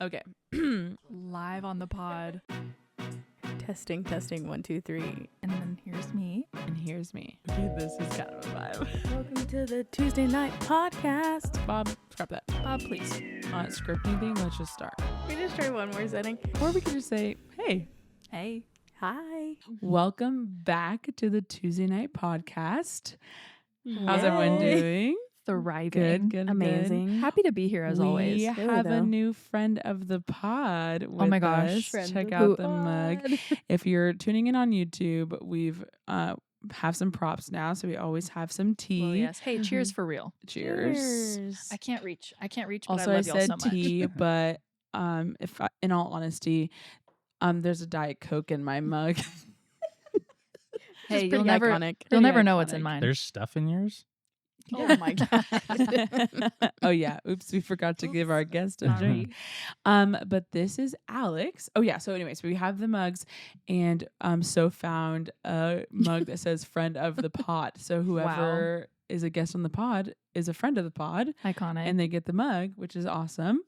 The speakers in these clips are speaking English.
Okay. Live on the pod. Testing, 1, 2, 3. And then here's me. And here's me. Okay, this is kind of a vibe. Welcome to the Tuesday night podcast. Bob, scrap that. Bob, please. Script anything, let's just start. We just try one more setting. Or we could just say, hey. Hey. Hi. Welcome back to the Tuesday night podcast. How's everyone Yay. doing? Thriving. Good. Amazing. Happy to be here as always. We Really, have a though. new friend of the pod with Oh my gosh. us. Friend Check of out the the mug. If you're tuning in on YouTube, we've have some props now, so we always have some tea. Well, yes. Hey, cheers for real. Cheers. I can't reach, but Also, I I love y'all said so much. tea, but if I, in all honesty, there's a Diet Coke in my mug. Hey, Just you'll pretty never iconic. you'll Pretty never know what's in iconic. mine. There's stuff in yours? Oh my god. Oh yeah, oops, we forgot to give our guest a Sorry. drink. But this is Alex. Oh yeah, so anyways, we have the mugs, and so found a mug that says friend of the pod. So whoever is a guest on the pod is a friend of the pod, Iconic. and they get the mug, which is awesome.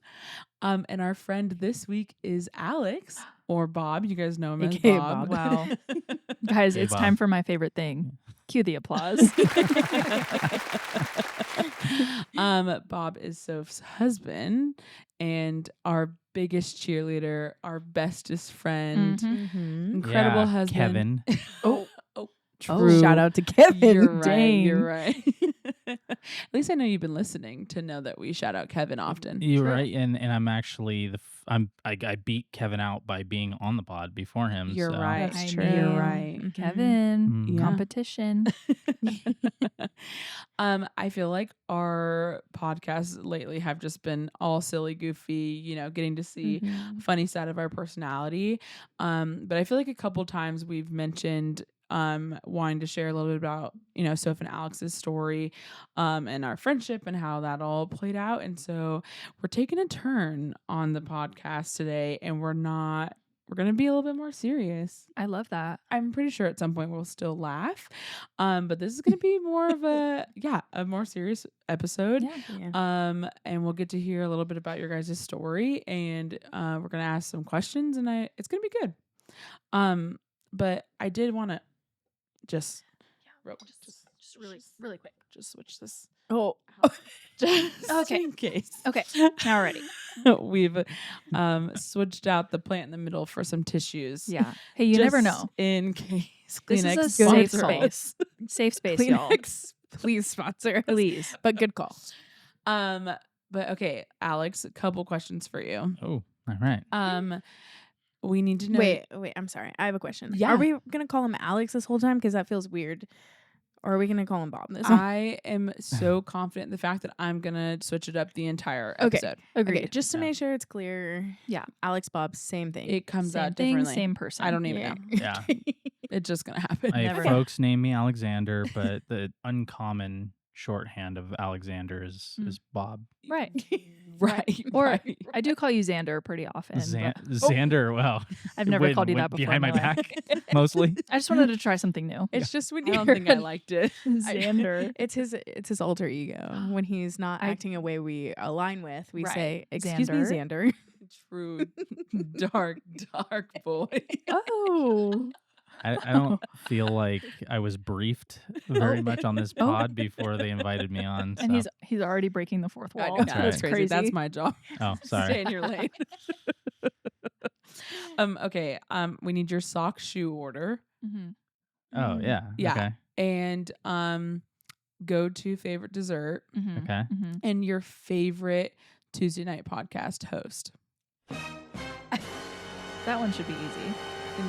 And our friend this week is Alex or Bob. You guys know him as AKA Bob. Wow. Guys, Hey, it's Bob. time for my favorite thing. Cue the applause. Bob is Soph's husband and our biggest cheerleader, our bestest friend, Mhm. Mhm. incredible Yeah, husband. Kevin. Oh, Oh, shout out to Kevin. You're right. Dang. You're right. At least I know you've been listening to know that we shout out Kevin often. You're True. right, and I'm actually I beat Kevin out by being on the pod before him. You're so. right. That's You're true. right. Kevin, Mm. Yeah. competition. I feel like our podcasts lately have just been all silly, goofy, getting to see Mhm. funny side of our personality. But I feel like a couple times we've mentioned wanting to share a little bit about, Soph and Alex's story and our friendship and how that all played out. And so we're taking a turn on the podcast today, and we're going to be a little bit more serious. I love that. I'm pretty sure at some point we'll still laugh. But this is going to be more of a more serious episode. Yeah. And we'll get to hear a little bit about your guys' story, and we're going to ask some questions, and it's going to be good. But I did want to just really quick. just switch this Oh, out just Okay. in case. Okay. Now we're ready. We've switched out the plant in the middle for some tissues. Yeah. Hey, you never just know. in case This Kleenex is a safe sponsor us. space. Safe space, y'all. Kleenex, please sponsor us. Please. But good call. But okay, Alex, a couple questions for you. Oh, all right. We need to know. Wait, I'm sorry. I have a question. Yeah. Are we going to call him Alex this whole time? Because that feels weird. Or are we going to call him Bob this time? I am so confident in the fact that I'm gonna switch it up the entire Okay. episode. Agreed. Okay, just to Yeah. make sure it's clear. Yeah. Alex, Bob, same thing. It comes Same out thing, differently. same person. I don't even know. Yeah. It's just gonna happen. My Never. folks name me Alexander, but the uncommon shorthand of Alexander is Bob. Right. right. Or right. I do call you Xander pretty often. but Xander, well. I've never when- called you when that before. Behind in my life. back, mostly. I just wanted to try something new. It's just when I you don't think I liked it. Xander. It's his alter ego. When he's not acting a way we align with, we Right. say, "Excuse me, Xander." True, dark boy. Oh. I don't feel like I was briefed very much on this pod before they invited me on. And so- he's already breaking the fourth I wall. know, That's that's right. crazy. That's my job. Oh, Stay sorry. in your lane. Okay. We need your sock shoe order Mhm. Oh, yeah. Yeah. Okay. and go to favorite dessert Mhm. Okay. Mhm. and your favorite Tuesday night podcast host. That one should be easy.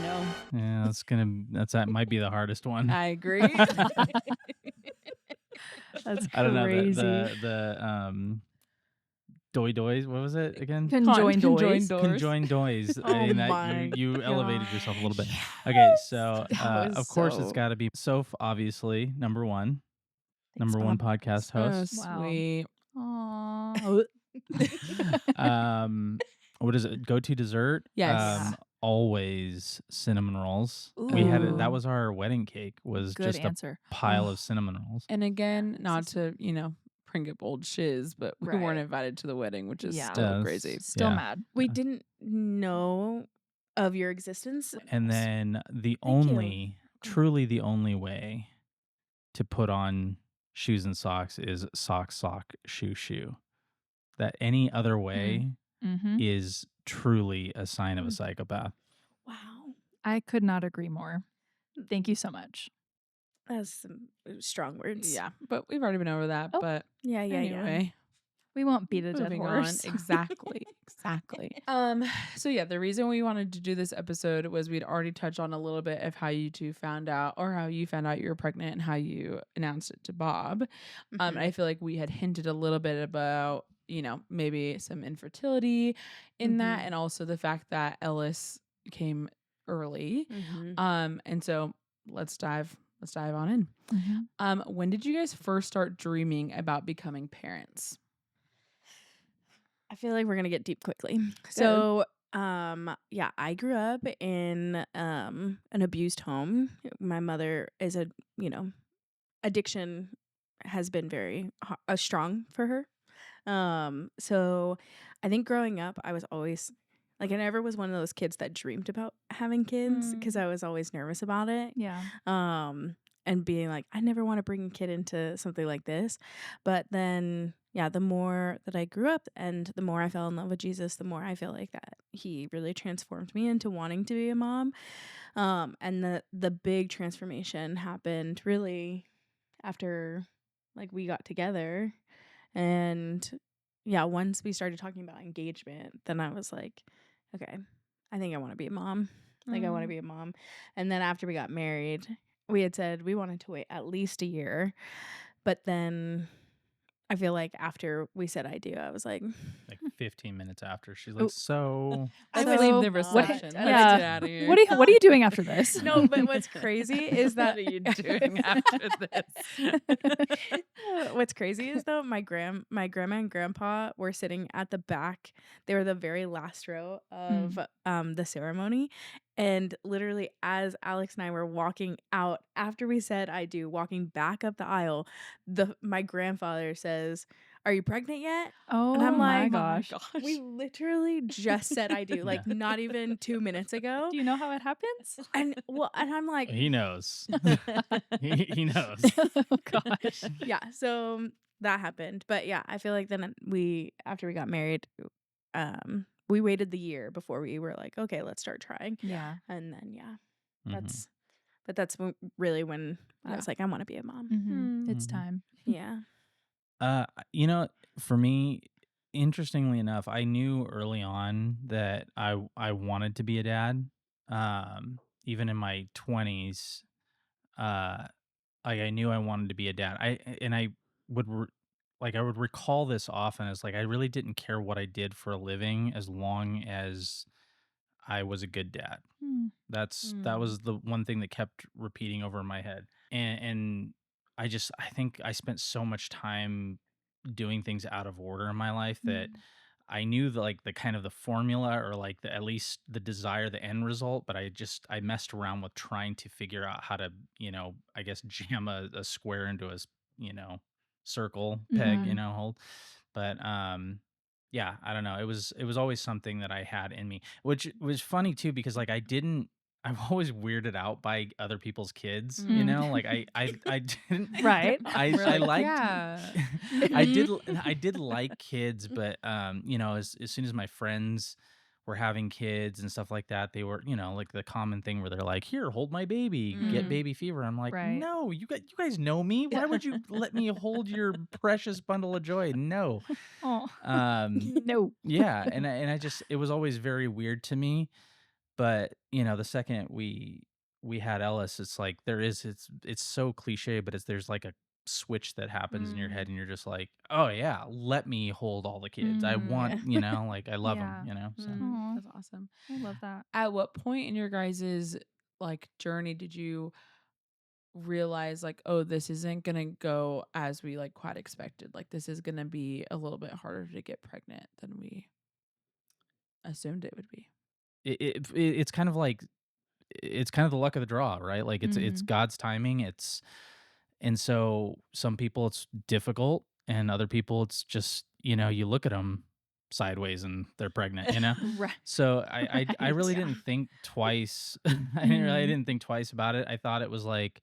No, Yeah, that might be the hardest one. I agree. That's I don't know crazy. the Doi Doys. What was it again? Conjoined doors. Conjoined Doys. Oh I mean, my you elevated yourself a little bit. Yes. Okay, so That was of course so- it's got to be Soph, obviously number one, Thanks, number one Bob. podcast So host. Wow. sweet. Aw. What is it? Go to dessert. Yes. Always cinnamon rolls. We had it. That Ooh. was our wedding cake. Was Good just answer. a pile of cinnamon rolls. And again, not to bring up old shiz, but we weren't Right. invited to the wedding, which is Yeah. still crazy. Still Yeah. mad. We didn't know of your existence. And then the Thank you. only, truly the only way to put on shoes and socks is sock, sock, shoe, shoe. That any other way Mm-hmm. is truly a sign of a Mm. psychopath. Wow. I could not agree more. Thank you so much. That's some strong words. Yeah, but we've already been over that. Oh, But Yeah, yeah, yeah. anyway, We won't beat a dead moving horse. on. Exactly. So yeah, the reason we wanted to do this episode was we'd already touched on a little bit of how you two found out, or how you found out you were pregnant and how you announced it to Bob. And I feel like we had hinted a little bit about, maybe some infertility in that, Mhm. and also the fact that Ellis came early. Mhm. And so let's dive on in. Mhm. When did you guys first start dreaming about becoming parents? I feel like we're gonna get deep quickly. So, yeah, I grew up in an abused home. My mother is addiction has been very strong for her. So I think growing up, I was always like, I never was one of those kids that dreamed about having kids because I was always nervous about it. Yeah. And being like, I never want to bring a kid into something like this. But then, yeah, the more that I grew up and the more I fell in love with Jesus, the more I feel like that he really transformed me into wanting to be a mom. And the big transformation happened really after like we got together. And yeah, once we started talking about engagement, then I was like, okay, I think I want to be a mom. Like, I want to be a mom. And then after we got married, we had said we wanted to wait at least a year. But then I feel like after we said I do, I was like, Like 15 minutes after, she's like, so Let's So leave the not. reception. Let's Yeah. get out of here. What are you doing after this? no, but what's crazy is that What are you doing after this? what's crazy is though my grandma and grandpa were sitting at the back. They were the very last row of the ceremony, and literally as Alex and I were walking out after we said I do, walking back up the aisle, my grandfather says, "Are you pregnant yet?" Oh, And I'm my like, gosh. We literally just said I do, like not even 2 minutes ago. Do you know how it happens? And I'm like, he knows. he knows. Oh gosh. yeah, so that happened. But yeah, I feel like then after we got married, we waited the year before we were like, okay, let's start trying. Yeah. And then yeah, Mhm. that's really when I Yeah. was like, I want to be a mom. Mm-hmm. It's Mhm. time. Yeah. For me, interestingly enough, I knew early on that I wanted to be a dad. Even in my 20s, uh, I knew I wanted to be a dad. I would I would recall this often as like I really didn't care what I did for a living as long as I was a good dad. Hmm. That was the one thing that kept repeating over in my head. And I think I spent so much time doing things out of order in my life that I knew the kind of the formula or like at least the desire, the end result, but I messed around with trying to figure out how to, I guess jam a square into circle peg, Mhm. hold. But yeah, I don't know. It was always something that I had in me, which was funny too, because like I'm always weirded out by other people's kids, like I didn't Right. We're I like, liked yeah. I did like kids, but as soon as my friends were having kids and stuff like that, they were, like the common thing where they're like, "Here, hold my baby, get Mhm. baby fever." I'm like, Right. "No, you guys know me. Why would you let me hold your precious bundle of joy?" No. Oh. Um No. yeah, and I just it was always very weird to me, but the second we had Ellis, it's like it's so cliche, but there's like a switch that happens in your head and you're just like, oh yeah, let me hold all the kids. I want, like I love them, so Aw. That's awesome. I love that. At what point in your guys' like journey did you realize like, oh, this isn't gonna go as we like quite expected? Like this is gonna be a little bit harder to get pregnant than we assumed it would be. it's kind of like it's kind of the luck of the draw, right? Like it's Mhm. God's timing. And so some people it's difficult and other people it's just, you look at them sideways and they're pregnant, you know? Right. So I Right. really Yeah. didn't think twice. Mhm. Didn't think twice about it. I thought it was like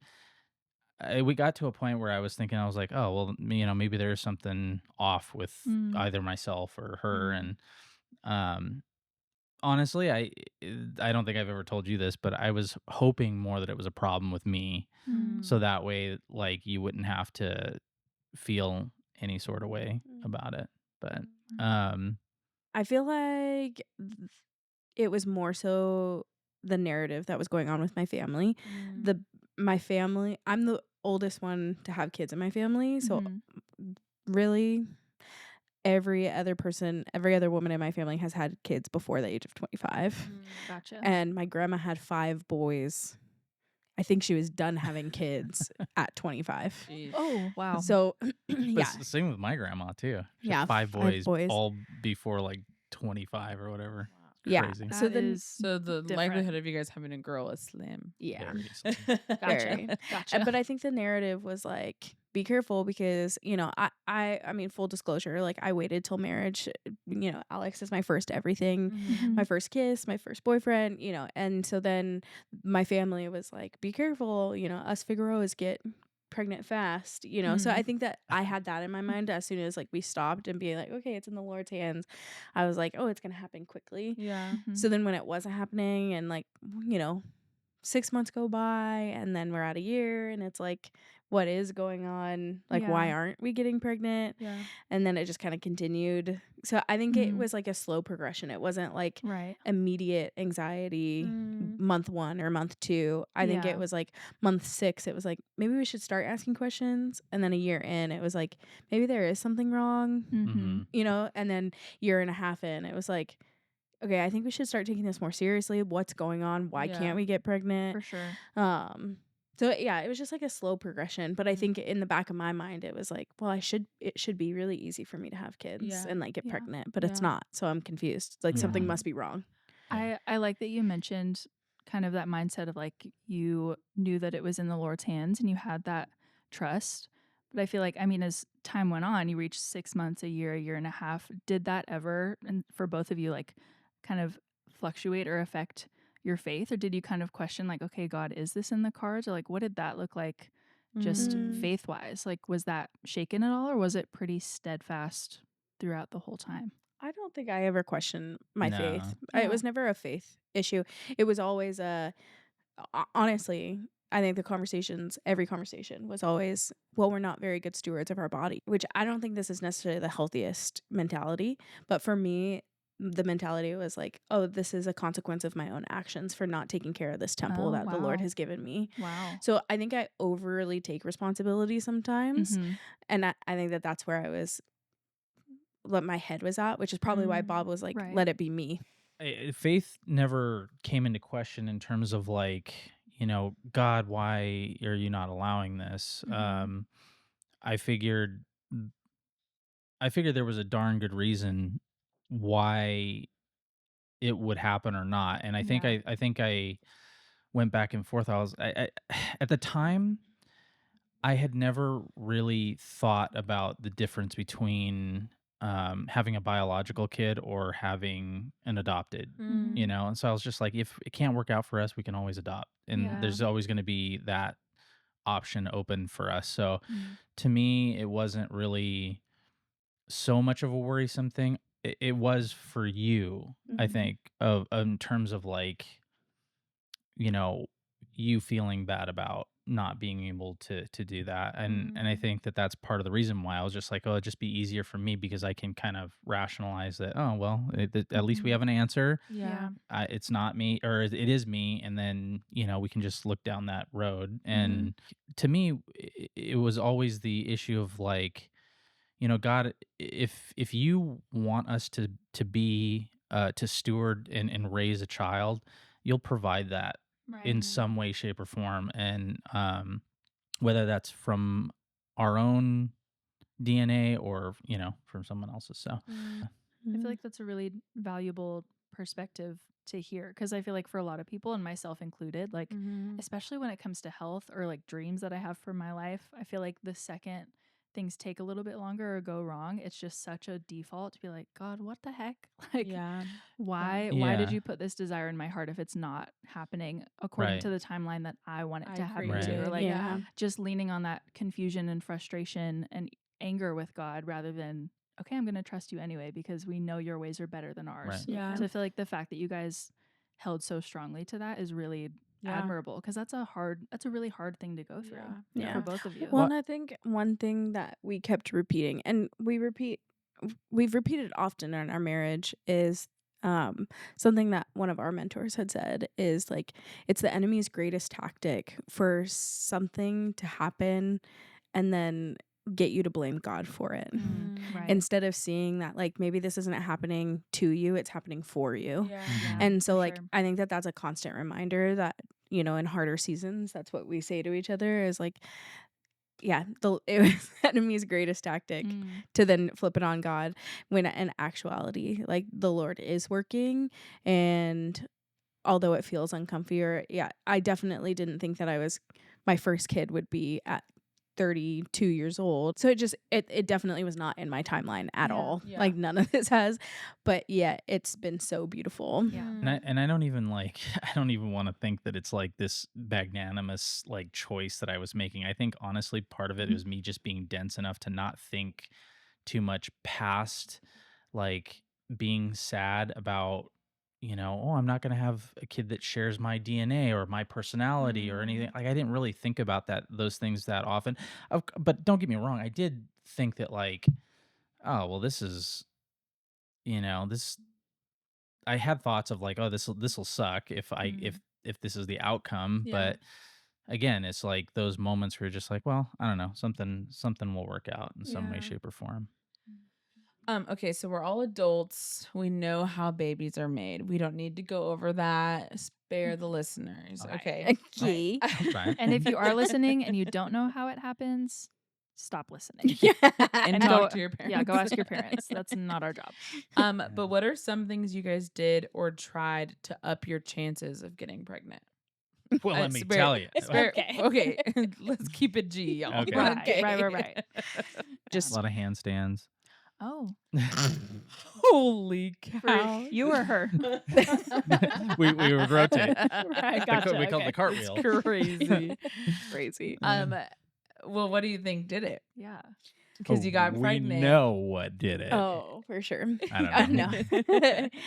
we got to a point where I was thinking, I was like, oh well, maybe there's something off with Mm. either myself or her. Mhm. And um honestly, I don't think I've ever told you this, but I was hoping more that it was a problem with me, Mm. so that way like you wouldn't have to feel any sort of way Mm. about it. But Mm. um I feel like it was more so the narrative that was going on with my family. Mm. My family, I'm the oldest one to have kids in my family, so Mhm. really every other woman in my family has had kids before the age of 25. Gotcha. And my grandma had 5 boys. I think she was done having kids at 25. Jeez. Oh, wow. So, but yeah. same with my grandma too. She had Yeah, 5 5 boys, boys. all before like 25 or whatever. Yeah. Crazy. So That then is So the different. likelihood of you guys having a girl is slim. yeah. Very easily. Gotcha. Very. Gotcha. But I think the narrative was like, be careful because, I mean, full disclosure, like I waited till marriage. Alex is my first everything, Mhm. my first kiss, my first boyfriend, and so then my family was like, be careful, us Figueroas get pregnant fast, So I think that I had that in my mind as soon as like we stopped and being like, okay, it's in the Lord's hands. I was like, oh, it's going to happen quickly. Yeah. Mhm. So then when it wasn't happening and like, 6 months go by and then we're at a year and it's like, what is going on? Like, why Yeah. aren't we getting pregnant? Yeah. And then it just kind of continued. So I think it Mhm. was like a slow progression. It wasn't like Right. immediate anxiety month 1 or month 2. I think Yeah. it was like month 6. It was like, maybe we should start asking questions. And then a year in, it was like, maybe there is something wrong, Mhm. And then year and a half in, it was like, okay, I think we should start taking this more seriously. What's going on? Why Yeah. can't we get pregnant? For sure. So yeah, it was just like a slow progression. But I think in the back of my mind, it was like, well, it should be really easy for me to have kids Yeah. and like get Yeah. pregnant, but it's Yeah. not. So I'm confused. Like Yeah. something must be wrong. I like that you mentioned kind of that mindset of like you knew that it was in the Lord's hands and you had that trust. But I feel like, I mean, as time went on, you reached 6 months, a year and a half. Did that ever, and for both of you, like kind of fluctuate or affect your faith? Or did you kind of question, like, okay, God, is this in the cards? Or like, what did that look like just Mm. faith wise? Like, was that shaken at all or was it pretty steadfast throughout the whole time? I don't think I ever questioned my No. faith. Yeah. It was never a faith issue. It was always honestly, I think every conversation was always, well, we're not very good stewards of our body, which I don't think this is necessarily the healthiest mentality. But for me, the mentality was like, oh, this is a consequence of my own actions for not taking care of this temple Oh, that the Lord wow. has given me. Wow. So I think I overly take responsibility sometimes. Mhm. And I think that that's where what my head was at, which is probably why Bob was like, Right. let it be me. Faith never came into question in terms of like, God, why are you not allowing this? Mhm. I figured there was a darn good reason why it would happen or not. And Yeah. I think I went back and forth. At the time I had never really thought about the difference between having a biological kid or having an adopted, Mhm. And so I was just like, if it can't work out for us, we can always adopt. And Yeah. there's always going to be that option open for us. So Mm. to me, it wasn't really so much of a worrisome thing. It was for you, I Mhm. think, of in terms of like, you know, you feeling bad about not being able to do that. And I think that that's part of the reason why I was just like, oh, it'd just be easier for me because I can kind of rationalize that, oh, well, at least we Mhm. have an answer. Yeah. It's not me, or it is me, and then we can just look down that road. Mhm. And to me, it was always the issue of like, God, if you want us to be to steward and raise a child, you'll provide that in Right. some way, shape, or form. And whether that's from our own DNA or from someone else's. So I feel like that's a really valuable perspective to hear because I feel like for a lot of people and myself included, like especially when it comes to health or like dreams that I have for my life, I feel like the second things take a little bit longer or go wrong, it's just such a default to be like, God, what the heck? Like, Yeah. why did you put this desire in my heart if it's not happening according Right. to the timeline that I want it I to happen Right. to? Or created. like Yeah. just leaning on that confusion and frustration and anger with God rather than, okay, I'm going to trust you anyway because we know your ways are better than ours. Right. Yeah. So I feel like the fact that you guys held so strongly to that is really Yeah. admirable because that's a really hard thing to go through Yeah. for both of you. Well, and I think one thing that we kept repeating, and we've repeated often in our marriage, is something that one of our mentors had said is like, it's the enemy's greatest tactic for something to happen and then get you to blame God for it. Right. Instead of seeing that like maybe this isn't happening to you, it's happening for you. Yeah. And so for like sure. I think that that's a constant reminder that, you know, in harder seasons, that's what we say to each other is like, yeah, it was the enemy's greatest tactic to then flip it on God when in actuality, like the Lord is working. And although it feels uncomfy, or I definitely didn't think that my first kid would be at 32 years old. So it definitely was not in my timeline at all. Yeah. Like none of this has, but yeah, it's been so beautiful. Yeah. And I don't even like I don't even want to think that it's like this magnanimous like choice that I was making. I think honestly part of it was me just being dense enough to not think too much past like being sad about, you know, oh, I'm not going to have a kid that shares my DNA or my personality or anything. Like I didn't really think about those things that often. But don't get me wrong, I did think that like, oh, well, this is, you know, this I had thoughts of like, oh, this will suck if this is the outcome. Yeah. But again, it's like those moments where you're just like, well, I don't know, something will work out in some way, Yeah. shape, or form. Okay, so we're all adults. We know how babies are made. We don't need to go over that. Spare the listeners. Okay. Okay. Right. And if you are listening and you don't know how it happens, stop listening. And go talk to your parents. Yeah, go ask your parents. That's not our job. But what are some things you guys did or tried to up your chances of getting pregnant? Well, let me Spare- tell you. spare- Okay. Okay, let's keep it G, y'all. Okay. Right. A Just lot of handstands. Oh, Holy cow. you or her? we would rotate. Right, gotcha. We call it the cartwheel. Crazy. crazy. Well, what do you think did it? Yeah. Because you got we pregnant. know what did it. Oh, for sure. I don't know.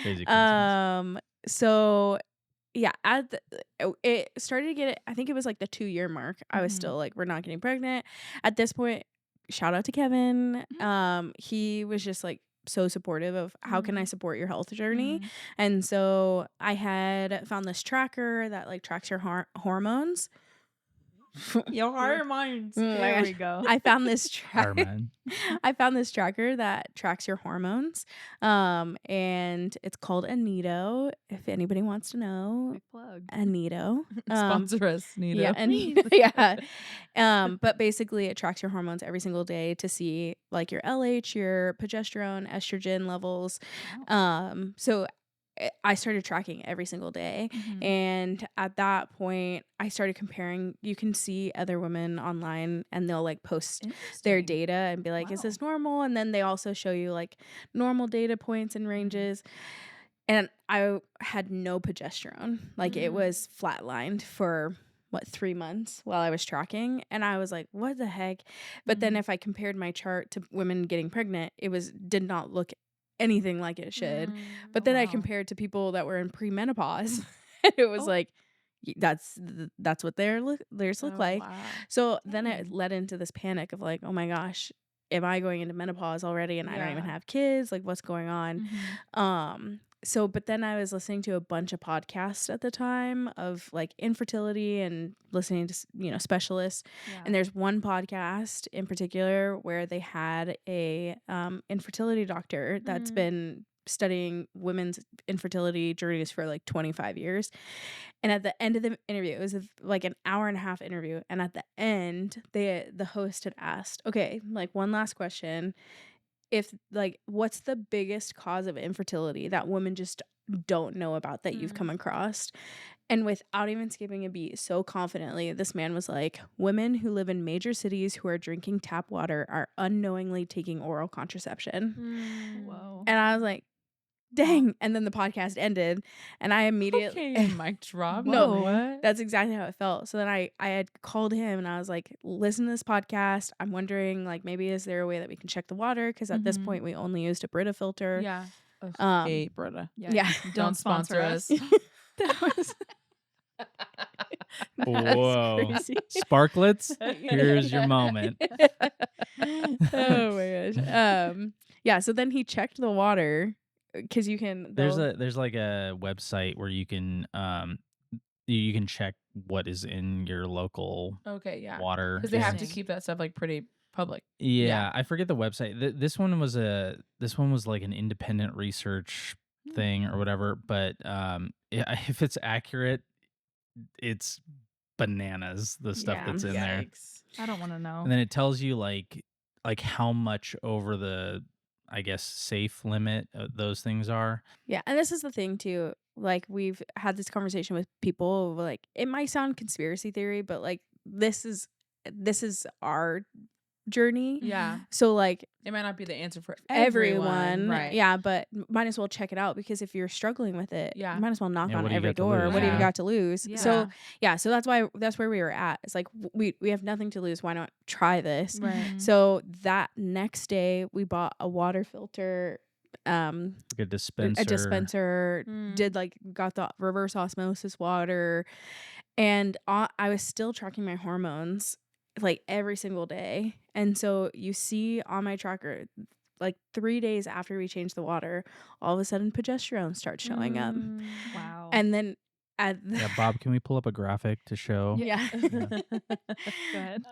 Crazy coincidence. So yeah, it started to get, I think it was like the 2-year mark. I was still like, we're not getting pregnant. At this point, shout out to Kevin. He was just like so supportive of how can I support your health journey. And so I had found this tracker that like tracks your hormones. Your hormones. There we go. I found this Harmon. I found this tracker that tracks your hormones. And it's called Anito. If anybody wants to know, Big plug. Anito. Sponsor us, Nita. Yeah, Anito. Yeah. But basically it tracks your hormones every single day to see like your LH, your progesterone, estrogen levels. So I started tracking every single day. And at that point, I started comparing. You can see other women online and they'll like post their data and be like, is this normal? And then they also show you like normal data points and ranges. And I had no progesterone. Like it was flatlined for 3 months while I was tracking. And I was like, what the heck? But then if I compared my chart to women getting pregnant, did not look anything like it should. But then I compared to people that were in premenopause and it was like, that's what theirs look like. Wow. So then it led into this panic of like, oh my gosh, am I going into menopause already and I don't even have kids? Like what's going on? So, but then I was listening to a bunch of podcasts at the time of like infertility and listening to, you know, specialists. And there's one podcast in particular where they had a infertility doctor that's been studying women's infertility journeys for like 25 years. And at the end of the interview, it was like an hour and a half interview. And at the end, the host had asked, okay, like one last question. If like, what's the biggest cause of infertility that women just don't know about that you've come across? And without even skipping a beat, so confidently, this man was like, women who live in major cities who are drinking tap water are unknowingly taking oral contraception. Whoa. And I was like, dang. And then the podcast ended, and I immediately Okay, mic drop. No, What? that's exactly how it felt. So then I had called him, and I was like, listen to this podcast. I'm wondering, like, maybe is there a way that we can check the water? Because at this point we only used a Brita filter. Yeah. Ugh, Um, hate Brita. Yeah. Don't sponsor us. That was Whoa. crazy. Sparklets, here's your moment. Oh my gosh. Yeah, so then he checked the water, because you can There's like a website where you can check what is in your local Okay, yeah. water. Because they have to Interesting. keep that stuff like pretty public. Yeah, I forget the website. This one was like an independent research thing or whatever, but if it's accurate, it's bananas, the stuff Yeah. that's in there. Yikes. I don't want to know. And then it tells you like how much over the, I guess, safe limit those things are. Yeah, and this is the thing too. Like, we've had this conversation with people. Like, it might sound conspiracy theory, but like this is our journey. Yeah. So like It might not be the answer for everyone, Right. yeah, but might as well check it out, because if you're struggling with it, Yeah. you might as well knock Yeah, on what do you every got to door. lose? What do you Yeah. got to lose? Yeah. So so that's where we were at. It's like we have nothing to lose. Why not try this? Right. Mhm. So that next day we bought a water filter, Like a dispenser. got the reverse osmosis water, and I was still tracking my hormones like every single day. And so you see on my tracker, like 3 days after we changed the water, all of a sudden progesterone starts showing up. Wow. And then at Yeah, Bob, can we pull up a graphic to show? yeah. Go ahead.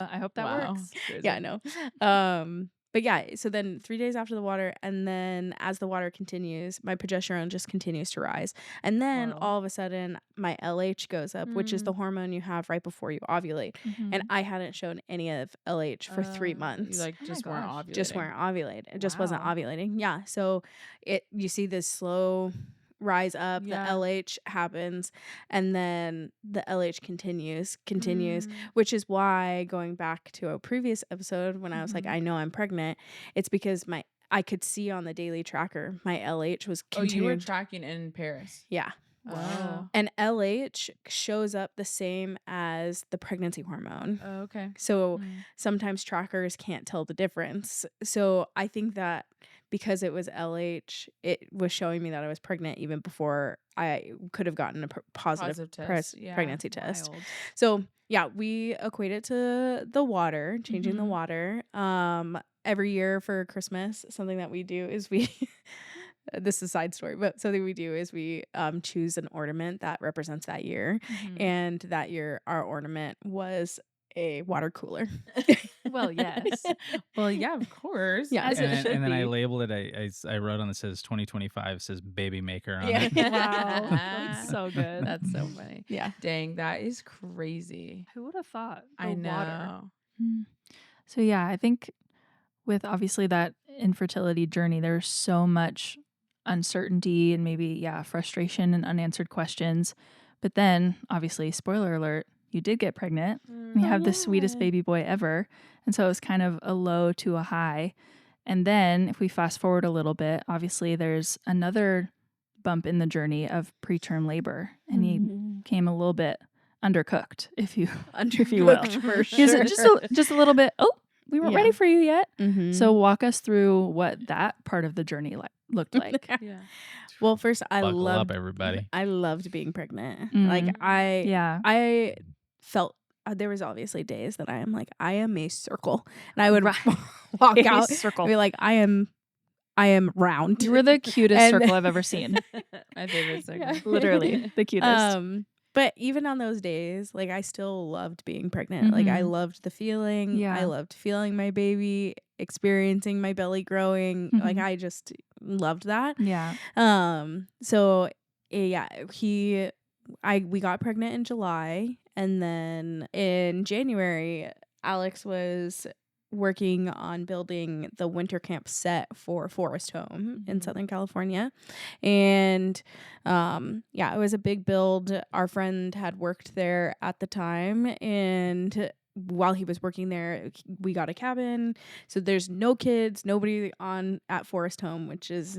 I hope that Wow. works. Yeah, I know. But yeah, so then 3 days after the water, and then as the water continues, my progesterone just continues to rise. And then Wow. all of a sudden my LH goes up, which is the hormone you have right before you ovulate. And I hadn't shown any of LH for 3 months. You like Oh my just weren't gosh. ovulating. Just weren't ovulating. It just wasn't Wow. ovulating. Yeah. So you see this slow rise up, Yeah. the LH happens, and then the LH continues, Mm. which is why, going back to a previous episode when I was like, Mhm. I know I'm pregnant, it's because I could see on the daily tracker my LH was Oh, you were continuing. tracking in Paris. Yeah. Oh. And LH shows up the same as the pregnancy hormone. Oh, okay. So Mm. sometimes trackers can't tell the difference. So I think that because it was LH, it was showing me that I was pregnant even before I could have gotten a positive test. Yeah. pregnancy test. Wild. So yeah, we equate it to the water, changing the Mhm. water. Every year for Christmas, something that we do is we this is a side story, but something we do is we choose an ornament that represents that year. Mhm. And that year our ornament was a water cooler. Well, yes. Well, yeah, of course. Yeah. As it should And then I be. labeled it. I wrote on it says 2025 says baby maker on Yeah. it. Wow. That's so good. That's so funny. Yeah. Dang, that is crazy. Who would have thought? I The know. water. So yeah, I think with obviously that infertility journey, there's so much uncertainty and maybe frustration and unanswered questions. But then, obviously, spoiler alert, you did get pregnant. And you have the sweetest baby boy ever. And so it was kind of a low to a high. And then if we fast forward a little bit, obviously there's another bump in the journey of preterm labor. And he came a little bit undercooked, if you will. For He was sure. just a little bit, we weren't Yeah. ready for you yet. Mhm. So walk us through what that part of the journey looked like. Yeah. Well, first Buckle up, everybody. I loved being pregnant. Mhm. Like Yeah. I felt there was obviously days that I am like, I am a circle, and I would Right. walk A out circle. and be like, I am round. You were the cutest And- circle I've ever seen. My favorite segment. Yeah. Literally the cutest. But even on those days, like, I still loved being pregnant. Like, I Mhm. loved the feeling. Yeah. I loved feeling my baby, experiencing my belly growing. Like, Mhm. I just loved that. Yeah. So yeah, we got pregnant in July, and then in January, Alex was working on building the winter camp set for Forest Home in Southern California. And yeah, it was a big build. Our friend had worked there at the time, and while he was working there, we got a cabin. So there's no kids, nobody on at Forest Home, which is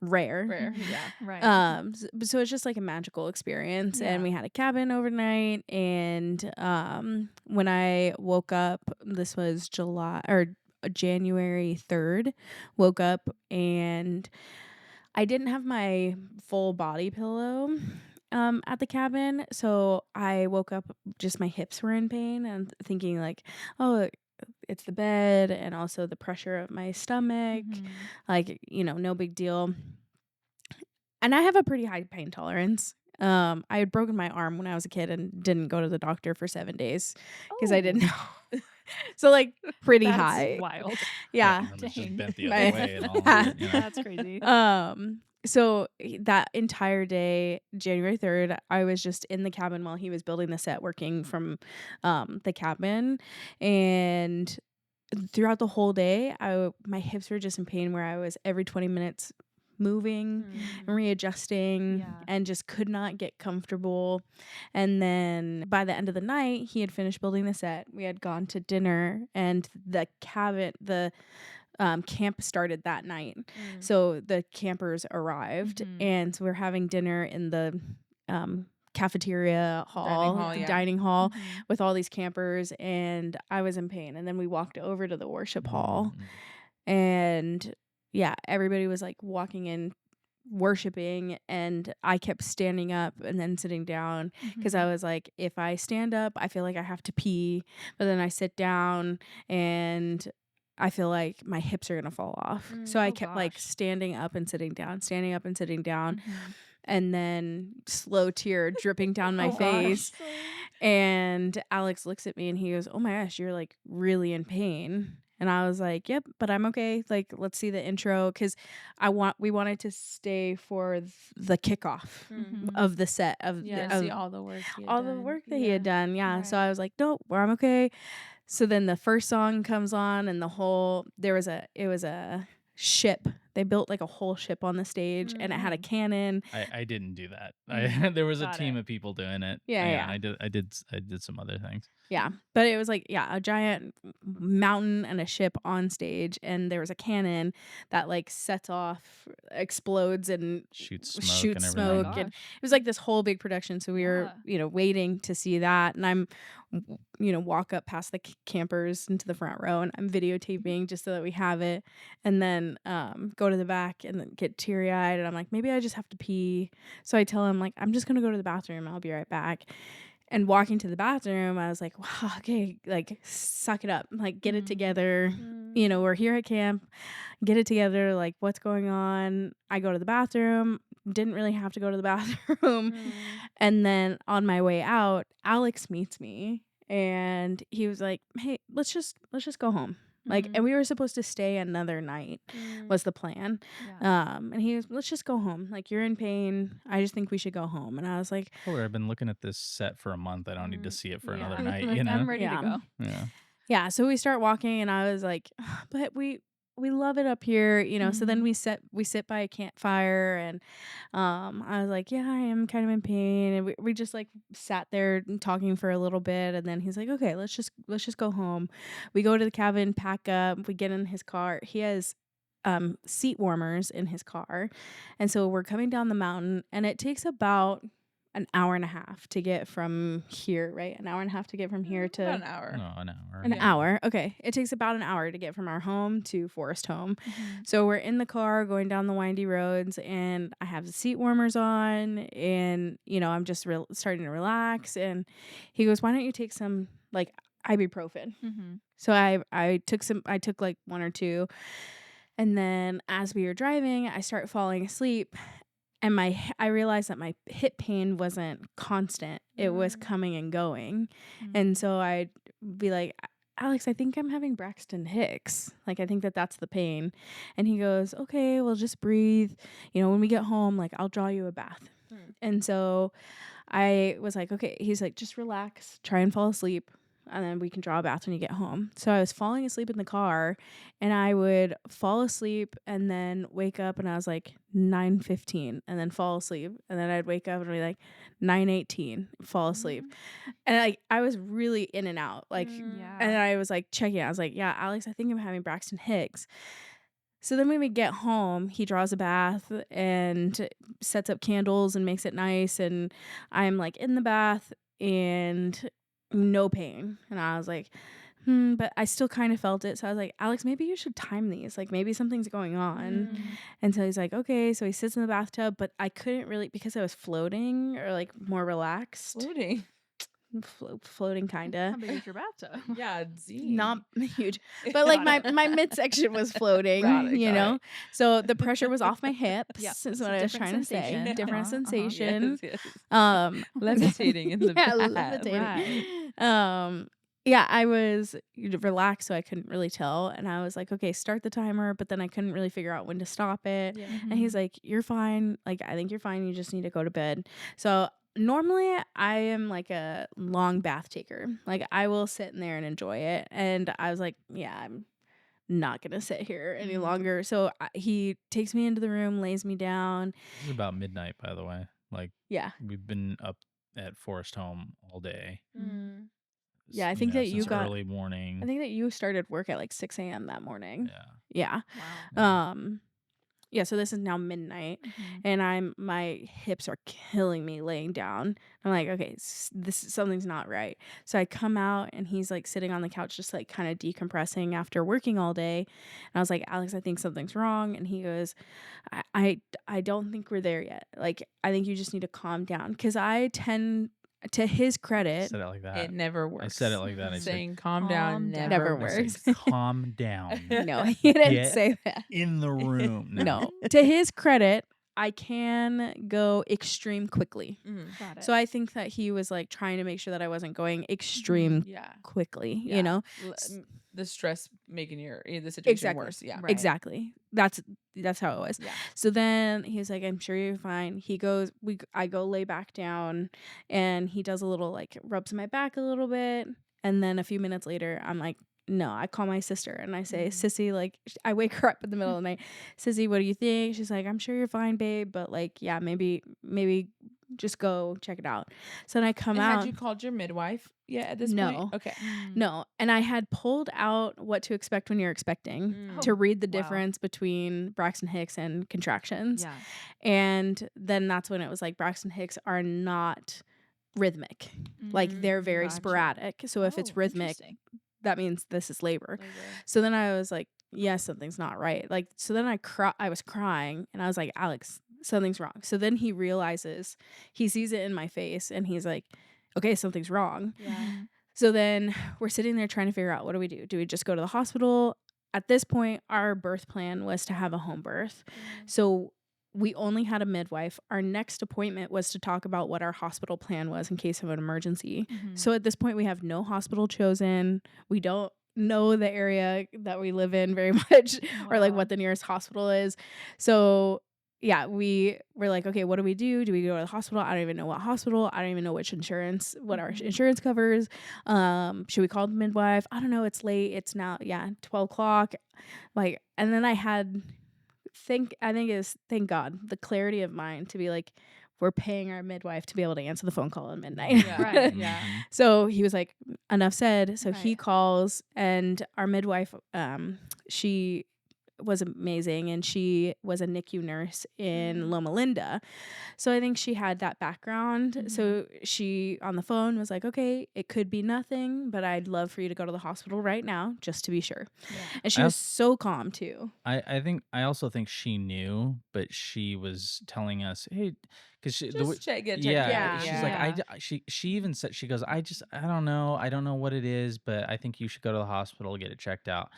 rare. Yeah. Right. So it's just like a magical experience. Yeah. And we had a cabin overnight, and when I woke up, this was January 3rd, woke up and I didn't have my full body pillow at the cabin. So I woke up, just my hips were in pain, and thinking like, oh, it's the bed and also the pressure of my stomach. Like, no big deal. And I have a pretty high pain tolerance. I had broken my arm when I was a kid and didn't go to the doctor for 7 days because I didn't know. So like pretty That's high. wild. Yeah. And then it's just Dang. bent the My- other way and all. Yeah. That's crazy. So that entire day, January 3rd, I was just in the cabin while he was building the set, working from the cabin. And throughout the whole day, my hips were just in pain, where I was every 20 minutes moving and readjusting, Yeah. and just could not get comfortable. And then by the end of the night, he had finished building the set. We had gone to dinner, and the camp started that night. So the campers arrived, and so we're having dinner in the cafeteria hall, the dining hall, with all these campers, and I was in pain. And then we walked over to the worship hall, and yeah, everybody was like walking in, worshiping, and I kept standing up and then sitting down because I was like, if I stand up, I feel like I have to pee, but then I sit down and I feel like my hips are gonna fall off. So I kept like standing up and sitting down, standing up and sitting down, and then slow tear dripping down my face. And Alex looks at me and he goes, "Oh my gosh, you're like really in pain." And I was like, "Yep, but I'm okay. Like, let's see the intro," because we wanted to stay for the kickoff of the set of See all the work the work that he had done. Yeah. So I was like, "Nope, I'm okay." So then the first song comes on, and it was a ship. They built like a whole ship on the stage, and it had a cannon. I didn't do that. There was a team of people doing it. Yeah. I did some other things. Yeah, but it was like, a giant mountain and a ship on stage, and there was a cannon that like sets off, explodes, and Shoots smoke and everything. and it was like this whole big production. So we were, waiting to see that, and I'm, walk up past the campers into the front row, and I'm videotaping just so that we have it, and then go to the back and then get teary eyed, and I'm like, maybe I just have to pee. So I tell him like, I'm just gonna go to the bathroom. I'll be right back. And walking to the bathroom, I was like, wow, okay, like, suck it up. Like, get it together. We're here at camp. Get it together. Like, what's going on? I go to the bathroom. Didn't really have to go to the bathroom. And then on my way out, Alex meets me. And he was like, hey, let's just go home. Like, and we were supposed to stay another night was the plan. And he was, let's just go home. Like, you're in pain. I just think we should go home. And I was like, I've been looking at this set for a month. I don't need to see it for another night, Like, I'm ready to go. Yeah. Yeah. So we start walking, and I was like, but we love it up here, So then we sit by a campfire, and I was like, yeah, I am kind of in pain, and we just like sat there talking for a little bit, and then he's like, okay, let's just go home. We go to the cabin, pack up, we get in his car. He has seat warmers in his car, and so we're coming down the mountain, and it takes about an hour and a half to get from here, right? An hour and a half to get from here to about an hour. No, an hour. An hour. Okay. It takes about an hour to get from our home to Forest Home. So we're in the car going down the windy roads, and I have the seat warmers on, and, I'm just starting to relax. And he goes, why don't you take some like ibuprofen? So I took like one or two. And then as we were driving, I start falling asleep. And I realized that my hip pain wasn't constant. It was coming and going. And so I'd be like, Alex, I think I'm having Braxton Hicks. Like, I think that's the pain. And he goes, okay, well, just breathe. When we get home, like, I'll draw you a bath. And so I was like, okay. He's like, just relax, try and fall asleep. and then we can draw a bath when you get home. So I was falling asleep in the car, and I would fall asleep and then wake up, and I was like 9:15, and then fall asleep, and then I'd wake up and be like 9:18, fall asleep, and like I was really in and out, like, and I was like checking. I was like, yeah, Alex, I think I'm having Braxton Hicks. So then when we get home, he draws a bath and sets up candles and makes it nice. And I'm like in the bath and no pain. And I was like, but I still kind of felt it. So I was like, Alex, maybe you should time these. Like maybe something's going on. And so he's like, okay. So he sits in the bathtub, but I couldn't really, because I was floating or like more relaxed. Floating. Floating kind of. How big is your bathtub? Yeah, Z. Not huge, but like my midsection was floating, you know. So the pressure was off my hips. Yep. Is It's what a I was different trying to say. sensation. Different Uh-huh, sensation. Yes. Levitating in the bath. levitating. Yeah, I was relaxed, so I couldn't really tell. And I was like, okay, start the timer, but then I couldn't really figure out when to stop it. Yeah. And he's like, you're fine. Like, I think you're fine. You just need to go to bed. So normally I am like a long bath taker. Like I will sit in there and enjoy it. And I was like, yeah, I'm not going to sit here any longer. So he takes me into the room, lays me down. This is about midnight, by the way. Like, Yeah. we've been up at Forest Home all day. Yeah, I think that you since got early morning. I think that you started work at like 6 a.m. that morning. Yeah. Yeah. Yeah, so this is now midnight, and my hips are killing me laying down. I'm like, okay, something's not right. So I come out, and he's like sitting on the couch, just like kind of decompressing after working all day. And I was like, Alex, I think something's wrong. And he goes, I don't think we're there yet. Like, I think you just need to calm down, because I tend. To his I credit, said it like that. It never works. I said it like that. I said, Saying calm down never never I said, works. calm down. no, he didn't Get say that. in the room. No. To his credit, I can go extreme quickly. Got it. So I think that he was like trying to make sure that I wasn't going extreme Yeah. quickly, Yeah. you know? The stress making the situation Exactly. worse. Yeah. Right. Exactly. That's how it was. Yeah. So then he's like, I'm sure you're fine. He goes, I go lay back down, and he does a little like rubs my back a little bit. And then a few minutes later, I'm like, no, I call my sister and I say, Sissy, like, I wake her up in the middle of the night. Sissy, what do you think? She's like, I'm sure you're fine, babe. But like, yeah, maybe just go check it out. So then I come out. Had you called your midwife yet at this No. point? Okay. No. And I had pulled out What to Expect When You're Expecting to read the difference between Braxton Hicks and contractions. Yeah. And then that's when it was like, Braxton Hicks are not rhythmic. Like they're very Gotcha. sporadic. So if it's rhythmic, Interesting. that means this is labor. So then I was like, yes, something's not right. Like, so then I was crying, and I was like, Alex, something's wrong. So then he realizes, he sees it in my face, and he's like, okay, something's wrong. Yeah. So then we're sitting there trying to figure out, what do we do? Do we just go to the hospital? At this point, our birth plan was to have a home birth. So we only had a midwife. Our next appointment was to talk about what our hospital plan was in case of an emergency. So at this point, we have no hospital chosen. We don't know the area that we live in very much, or like what the nearest hospital is. So yeah, we were like, okay, what do we do? Do we go to the hospital? I don't even know what hospital. I don't even know what our insurance covers. Should we call the midwife? I don't know. It's late. It's now, 12 o'clock. Like, and then I had, thank God, the clarity of mind to be like, we're paying our midwife to be able to answer the phone call at midnight. Yeah. Right. Yeah. So he was like, enough said. So he Right. calls, and our midwife, she was amazing, and she was a NICU nurse in Loma Linda. So I think she had that background. So she on the phone was like, okay, it could be nothing, but I'd love for you to go to the hospital right now just to be sure. And she was so calm too. I also think she knew, but she was telling us, hey, because Get checked Yeah. she's like, she even said, she goes, I don't know what it is, but I think you should go to the hospital, get it checked out.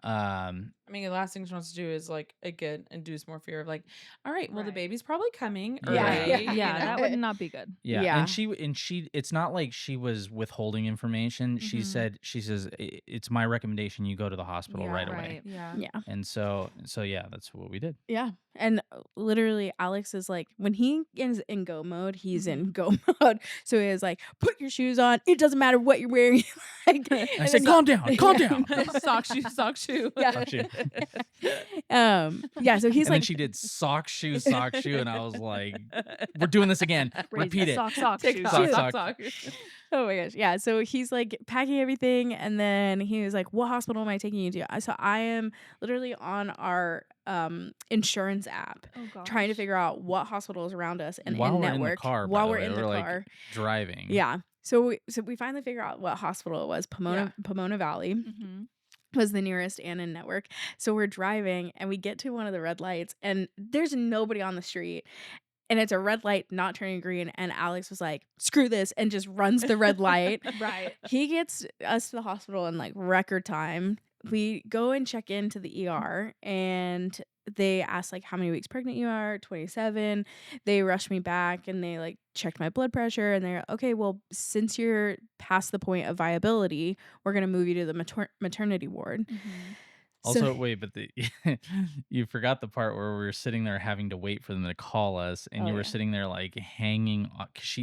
I mean, the last thing she wants to do is like, again, induce more fear of like, all right, well, the Right. baby's probably coming. Yeah. early, Yeah. you Yeah, that know? would not be good. Yeah. And she it's not like she was withholding information. She says, it's my recommendation you go to the hospital Yeah, right away. Right. Yeah. Yeah. And so yeah, that's what we did. Yeah. And literally, Alex is like, when he is in go mode, he's in Mhm. go mode. So he was like, put your shoes on. It doesn't matter what you're wearing. Like, I and said, then calm down, calm down. Sock shoe, sock shoe. Yeah. Sock shoe. Yeah. So he's And then like, she did sock shoe, and I was like, we're doing this again. Raise Repeat it. sock, Tick shoe, tock, Sock, shoe. sock, sock. sock. oh my gosh. Yeah. So he's like packing everything. And then he was like, what hospital am I taking you to? So I am literally on our insurance app Oh trying to gosh. figure out what hospitals around us and While in we're in the network car, by while the we're way, in the we're like car. driving. Yeah. So we finally figure out what hospital it was. Pomona Valley Mm-hmm. was the nearest and in network. So we're driving and we get to one of the red lights and there's nobody on the street. And it's a red light not turning green. And Alex was like, screw this, and just runs the red light. Right. He gets us to the hospital in like record time. We go and check into the ER and they asked like how many weeks pregnant you are, 27. They rushed me back and they like checked my blood pressure and they're okay, well, since you're past the point of viability, we're going to move you to the maternity ward. Mm-hmm. Also, wait, but you forgot the part where we were sitting there having to wait for them to call us, and Oh, you were yeah. sitting there like hanging on, 'cause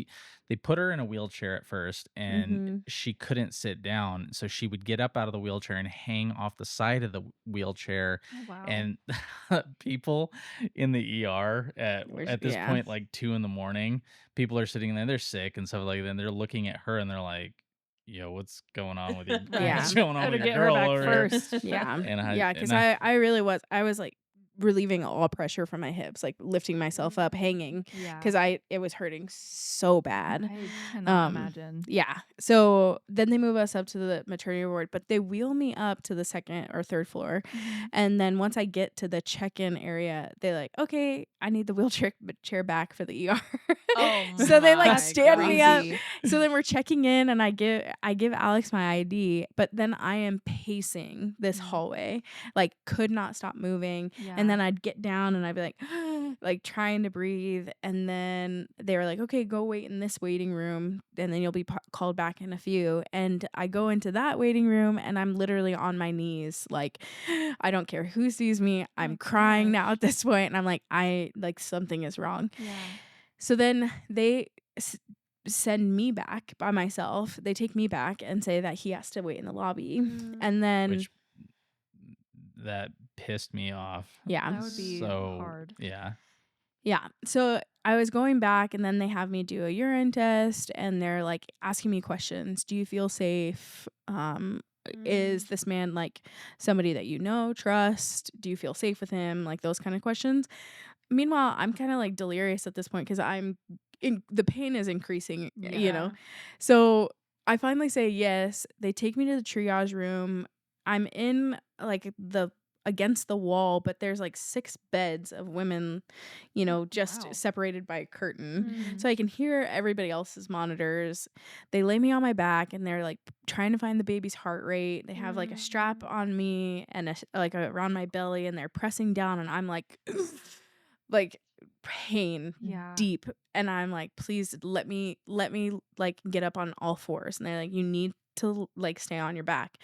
they put her in a wheelchair at first, and she couldn't sit down, so she would get up out of the wheelchair and hang off the side of the wheelchair, Oh wow. and people in the ER at this Yeah. point, like 2 a.m, people are sitting there, they're sick and stuff like that, and they're looking at her and they're like, yo, what's going on with you? Yeah. What's going on Gotta with your get her girl back over here? first. Yeah. And Yeah, because I I really was like relieving all pressure from my hips, like lifting myself up, hanging, Yeah. because it was hurting so bad. I cannot imagine. Yeah. So then they move us up to the maternity ward, but they wheel me up to the second or third floor. Mhm. And then once I get to the check-in area, they're like, okay, I need the wheelchair chair back for the ER. Oh So they like my stand me up. Crazy. So then we're checking in and I give Alex my ID, but then I am pacing this hallway, like could not stop moving. Yeah. And then I'd get down and I'd be like, like trying to breathe. And then they were like, okay, go wait in this waiting room. And then you'll be called back in a few. And I go into that waiting room and I'm literally on my knees. Like, I don't care who sees me. I'm my crying gosh. now at this point. And I'm like, something is wrong. Yeah. So then they send me back by myself. They take me back and say that he has to wait in the lobby. And then, which that pissed me off. yeah. That would be so hard. yeah. Yeah. So I was going back and then they have me do a urine test and they're like asking me questions. Do you feel safe? Is this man like somebody that you know, trust? Do you feel safe with him? Like those kind of questions. Meanwhile, I'm kind of like delirious at this point because the pain is increasing, you know? So I finally say yes. They take me to the triage room. I'm in like against the wall, but there's like 6 beds of women, you know, just Wow. separated by a curtain. Mhm. So I can hear everybody else's monitors. They lay me on my back and they're like trying to find the baby's heart rate. They have like a strap on me and around my belly and they're pressing down and I'm like like pain Yeah. deep and I'm like, please let me like get up on all fours. And they're like, you need to like stay on your back.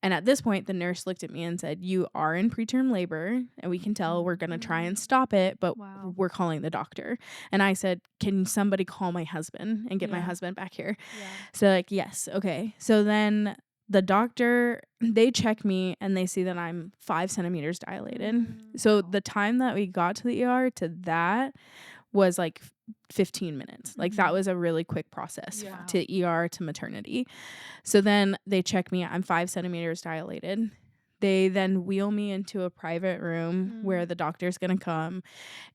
And at this point, the nurse looked at me and said, you are in preterm labor and we can tell. We're going to try and stop it, but Wow. we're calling the doctor. And I said, can somebody call my husband and get my Yeah. husband back here? Yeah. So like, yes. Okay. So then the doctor, they check me and they see that I'm 5 centimeters dilated. So Wow. the time that we got to the ER to that was like 15 minutes. Like that was a really quick process Yeah. to ER to maternity. So then they check me. I'm 5 centimeters dilated. They then wheel me into a private room where the doctor's going to come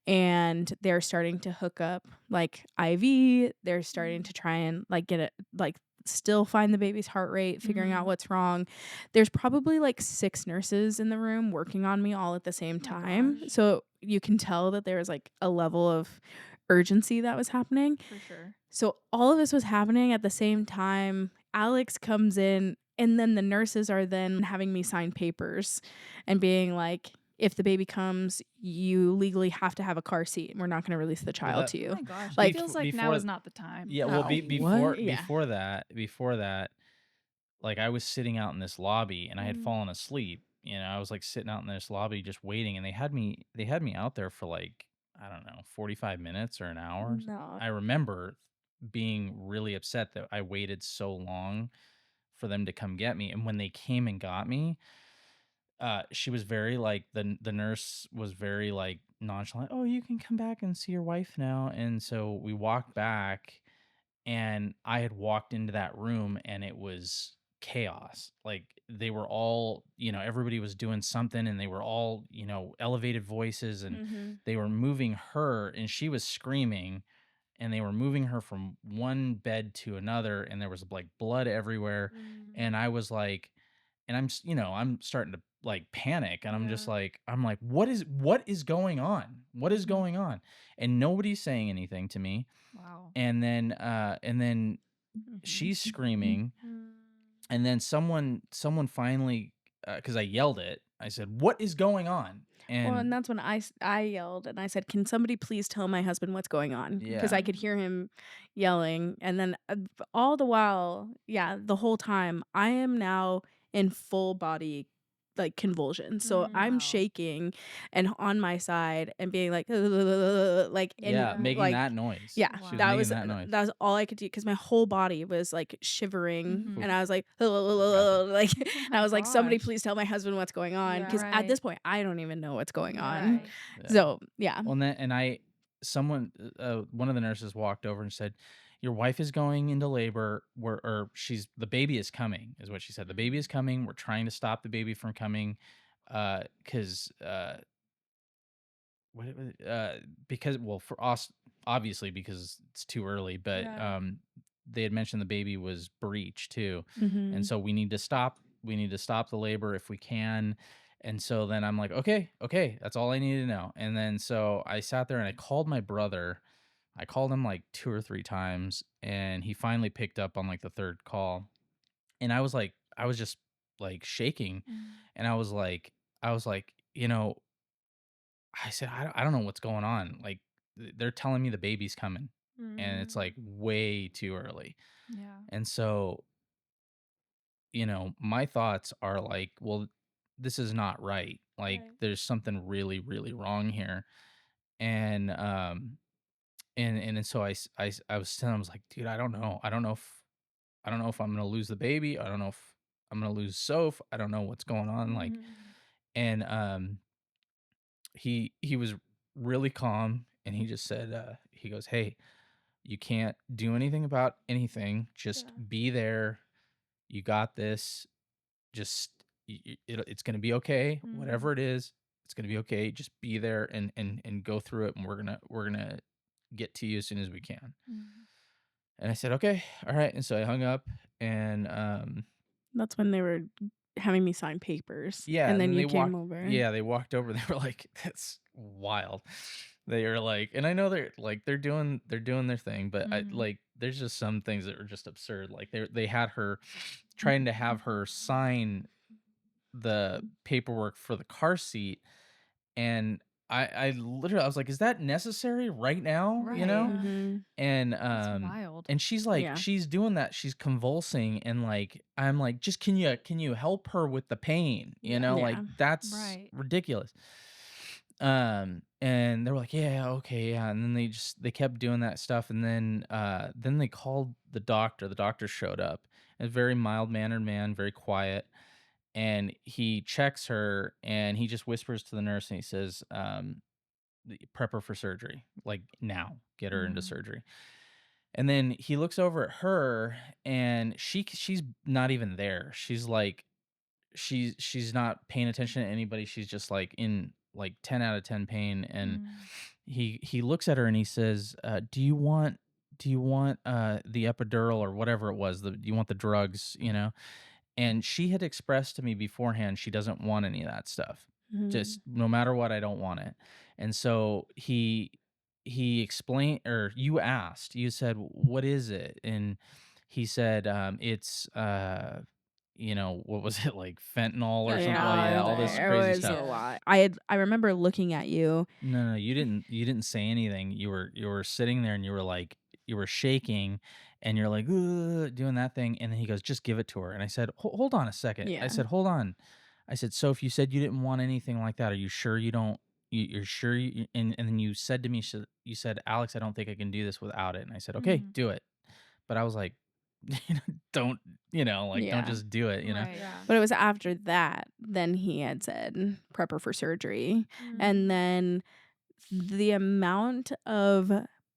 and they're starting to hook up like IV. They're starting to try and like get it, like still find the baby's heart rate, figuring out what's wrong. There's probably like 6 nurses in the room working on me all at the same time. gosh. So you can tell that there was like a level of urgency that was happening. For sure. So all of this was happening at the same time. Alex comes in and then the nurses are then having me sign papers and being like, if the baby comes, you legally have to have a car seat and we're not going to release the child that- to Oh you. my gosh. Like, It feels like now before- is not the time. Yeah, well, Oh, before what? Yeah. before that, like I was sitting out in this lobby and I had fallen asleep, I was like sitting out in this lobby just waiting, and they had me out there for like, I don't know, 45 minutes or an hour. No. I remember being really upset that I waited so long for them to come get me. And when they came and got me, she was very like the nurse was very like nonchalant. Oh, you can come back and see your wife now. And so we walked back, and I had walked into that room, and it was chaos. Like they were all, everybody was doing something, and they were all, elevated voices, and Mm-hmm. they were moving her, and she was screaming, and they were moving her from one bed to another, and there was like blood everywhere. And I was like, and I'm starting to like panic, and I'm like, what is going on? What is Mhm. going on? And nobody's saying anything to me. Wow. And then she's screaming, and then someone finally, because I yelled it, I said, "What is going on?" Well, and And that's when I yelled and I said, "Can somebody please tell my husband what's going on?" Because yeah, I could hear him yelling, and then all the while, yeah, the whole time, I am now in full body like convulsions. So I'm Wow. shaking and on my side and being like, like in yeah, Yeah. making like that noise. yeah, She was that Wow. making was that noise. that was all I could do because my whole body was like shivering, Mhm. and Oof, I was like, gotcha. like, Oh and my I was like, somebody gosh. please tell my husband what's going on, Yeah. because at Right. this point I don't even know what's going on. Right. Yeah. So yeah. Well, and I, someone, one of the nurses walked over and said, "Your wife is going into labor. Or the baby is coming," is what she said. "The baby is coming. We're trying to stop the baby from coming, because what it was, because well for us obviously because it's too early, but Yeah. they had mentioned the baby was breech too, and Mhm. so we need to stop the labor if we can." And so then I'm like, okay, that's all I need to know. And then so I sat there and I called my brother. I called him like two or three times, and he finally picked up on like the third call. And I was just like shaking, Mm. and I was like, I said, I don't know what's going on. Like, they're telling me the baby's coming, and it's like way too early. Yeah. And so, my thoughts are like, well, this is not right. Like, Right. there's something really, really wrong here. And, and so I was telling, I was like, dude, I don't know. I don't know if I'm going to lose the baby. I don't know if I'm going to lose Soph. I don't know what's going on. Like, and, he was really calm, and he just said, he goes, "Hey, you can't do anything about anything. Just Yeah. be there. You got this. Just it's gonna be okay. Mm. Whatever it is, it's gonna be okay. Just be there and go through it, and we're gonna get to you as soon as we can." Mm. And I said, "Okay, all right." And so I hung up, and That's when they were having me sign papers, yeah, and and then then you came over. they walked over. They were like, "That's wild." They were like, and I know they're doing their thing, but I Mhm. like there's just some things that were just absurd. Like they had her trying to have her sign the paperwork for the car seat, and I literally I was like, "Is that necessary right now?" Right. Mhm. And That's wild. and she's like Yeah. she's doing that, she's convulsing, and like I'm like, "Just can you help her with the pain?" Yeah. Like Yeah. that's Right. ridiculous. And they were like, "Yeah, okay, yeah." And then they kept doing that stuff, and then they called the doctor. The doctor showed up. A very mild-mannered man, very quiet, and he checks her, and he just whispers to the nurse, and he says, "Prep her for surgery, like now, get her into Mm. surgery." And then he looks over at her, and she's not even there. She's like she's not paying attention to anybody. She's just like in like 10 out of 10 pain. And Mm. he looks at her, and he says, do you want the epidural or whatever it was, do you want the drugs, And she had expressed to me beforehand she doesn't want any of that stuff. Just Mhm. no matter what, I don't want it. And so he explained, or you said, "What is it?" And he said, it's what was it, like fentanyl or something? Oh yeah, Yeah, all this there crazy was stuff. a Yeah. lot. I remember looking at you. No, you didn't say anything. You were sitting there, and you were shaking, and you're like, "Ugh," doing that thing. And then he goes, "Just give it to her." And I said, Hold on a second." I Yeah. said, "Hold on." I said, "So if you said you didn't want anything like that, are you sure you don't you're sure and then you said to me, you said, "Alex, I don't think I can do this without it." And I said, "Okay, Mhm. do it." But I was like, don't, like, don't Yeah. just do it, Right. Yeah. But it was after that, then he had said, "Prep her for surgery." Mm. And then the amount of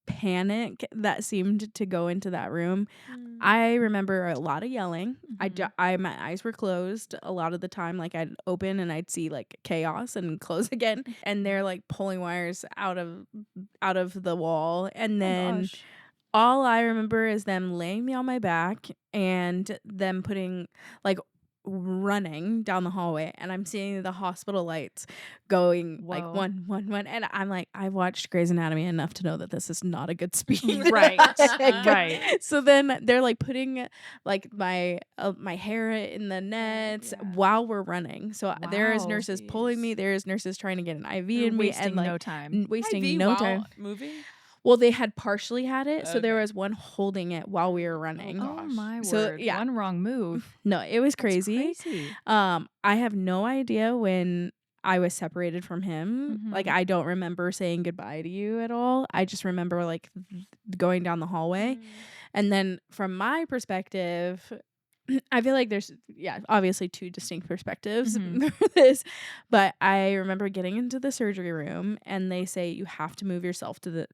panic that seemed to go into that room, Mm. I remember a lot of yelling. Mhm. My eyes were closed a lot of the time. Like I'd open and I'd see like chaos and close again, and they're like pulling wires out of the wall, and Oh then gosh. all I remember is them laying me on my back and them putting like running down the hallway, and I'm seeing the hospital lights going like Whoa. one, and I'm like, I've watched Grey's Anatomy enough to know that this is not a good speed. Right. Right. So then they're like putting like my hair in the nets yeah. while we're running. So there is Wow. nurses pulling me, Jeez. there is nurses trying to get an IV You're in me, and wasting like no time. wasting IV no while time. moving? Well, they had partially had it, so there Okay. was one holding it while we were running. Oh gosh. my So, word. yeah. One wrong move. No, it was That's crazy. crazy. I have no idea when I was separated from him. Like, Mhm. I don't remember saying goodbye to you at all. I just remember like going down the hallway. And then from my perspective, I feel like there's obviously two distinct perspectives Mhm. for this, but I remember getting into the surgery room and they say you have to move yourself to the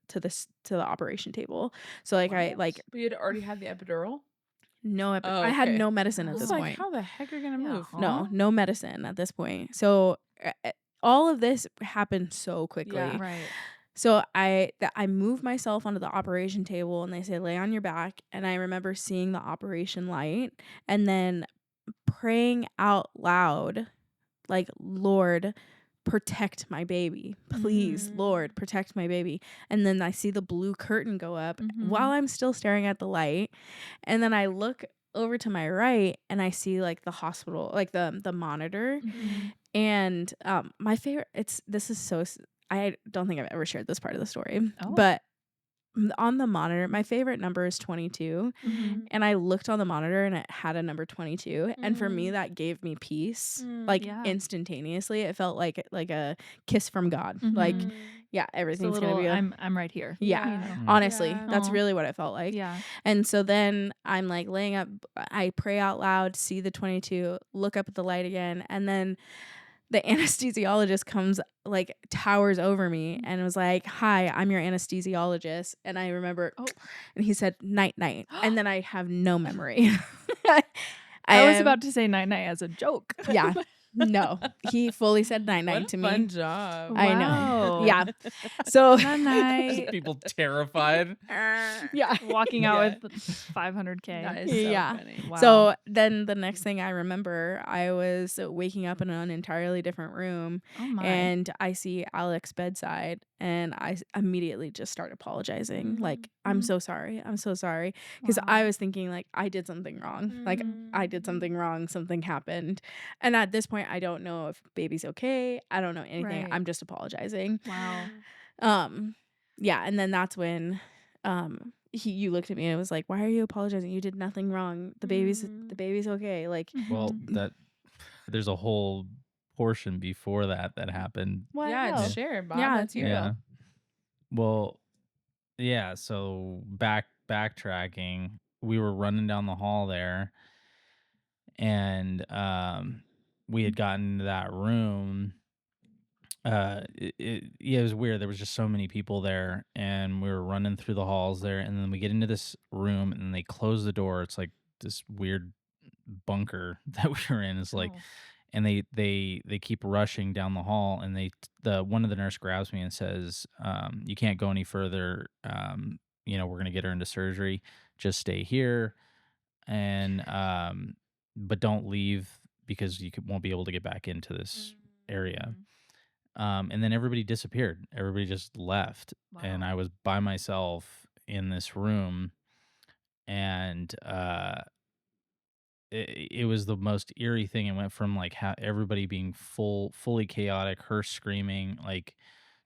operation table. So like I like But you'd already had the epidural? Oh, I had okay. no medicine I at was this like, point. how the heck are you gonna Yeah, move? huh? No medicine at this point. So all of this happened so quickly. Yeah. Right. So I moved myself onto the operation table and they say lay on your back, and I remember seeing the operation light and then praying out loud like, Lord, protect my baby. Please, Lord, protect my baby. And then I see the blue curtain go up while Mhm. I'm still staring at the light. And then I look over to my right and I see like the hospital, like the monitor. Mhm. And my favorite this is I don't think I've ever shared this part of the story, Oh. but on the monitor, my favorite number is 22. Mhm. And I looked on the monitor and it had a number 22. And for me, that gave me peace. Like Yeah. instantaneously. It felt like a kiss from God. Mhm. Like, yeah, Just a everything's gonna little be I'm right here. yeah. You know. Honestly, Yeah. that's Aw. really what it felt like. Yeah. And so then I'm like laying up, I pray out loud, see the 22, look up at the light again, and then the anesthesiologist comes like towers over me and was like, "Hi, I'm your anesthesiologist." And I remember, Oh. and he said, "Night, night," and then I have no memory. I was am- about to say night night as a joke. yeah, no, he fully said night, night What to a me. fun job. I know, Wow. yeah. So Night Just night. people terrified. yeah, Walking Yeah. out with 500K. That is so Yeah. funny. Wow. So then the next thing I remember, I was waking up in an entirely different room, Oh my. and I see Alex bedside, and I immediately just start apologizing. Like, I'm so sorry. I'm so sorry. Because I Wow. was thinking, like, I did something wrong. Like, I did something wrong. Something happened. And at this point, I don't know if baby's okay. I don't know anything. Right. I'm just apologizing. Wow. Yeah. And then that's when you looked at me and it was like, why are you apologizing? You did nothing wrong. The baby's okay. Like, Well, Mhm. there's a whole portion before that happened. what? Yeah, No. it's shared, Bob. Yeah, That's you. Yeah. Well, yeah, so backtracking, we were running down the hall there and we had gotten into that room. Yeah, it was weird. There was just so many people there and we were running through the halls there, and then we get into this room and they close the door. It's like this weird bunker that we were in. It's like, Oh. and they keep rushing down the hall, and the one of the nurse grabs me and says, you can't go any further. We're gonna get her into surgery. Just stay here, and but don't leave because won't be able to get back into this area. And then everybody disappeared. Everybody just left, and Wow. I was by myself in this room, and it was the most eerie thing. It went from like how everybody being fully chaotic, her screaming, like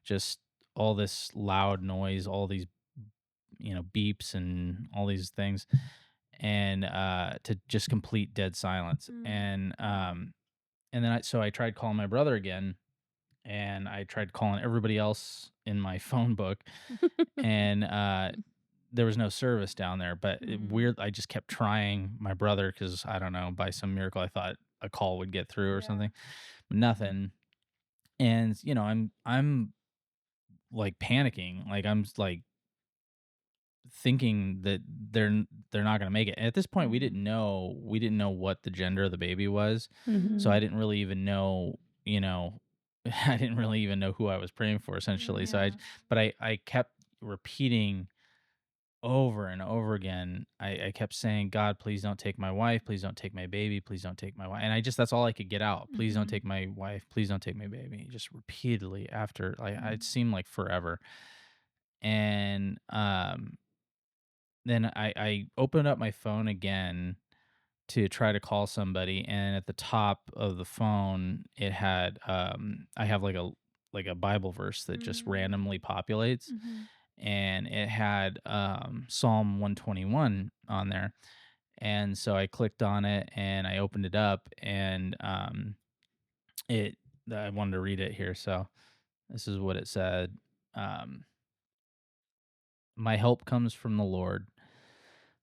just all this loud noise, all these beeps and all these things, and to just complete dead silence. And and then I tried calling my brother again, and I tried calling everybody else in my phone book, and there was no service down there. But weird, I just kept trying my brother because I don't know, by some miracle, I thought a call would get through or Yeah. something. Nothing. And I'm like panicking, like like thinking that they're not gonna make it. And at this point, we didn't know what the gender of the baby was, so I Mhm. didn't really even know, I didn't really even know who I was praying for essentially. Yeah. But I kept repeating over and over again. I kept saying, God, please don't take my wife, please don't take my baby, please don't take my wife. And that's all I could get out. Please don't Mhm. take my wife, please don't take my baby. Just repeatedly after, like, Mhm. it seemed like forever. And then I opened up my phone again to try to call somebody, and at the top of the phone, it had I have like a Bible verse that just randomly populates, Mhm. and it had Psalm 121 on there. And so I clicked on it and I opened it up, and it I wanted to read it here. So this is what it said. Um, my help comes from the Lord.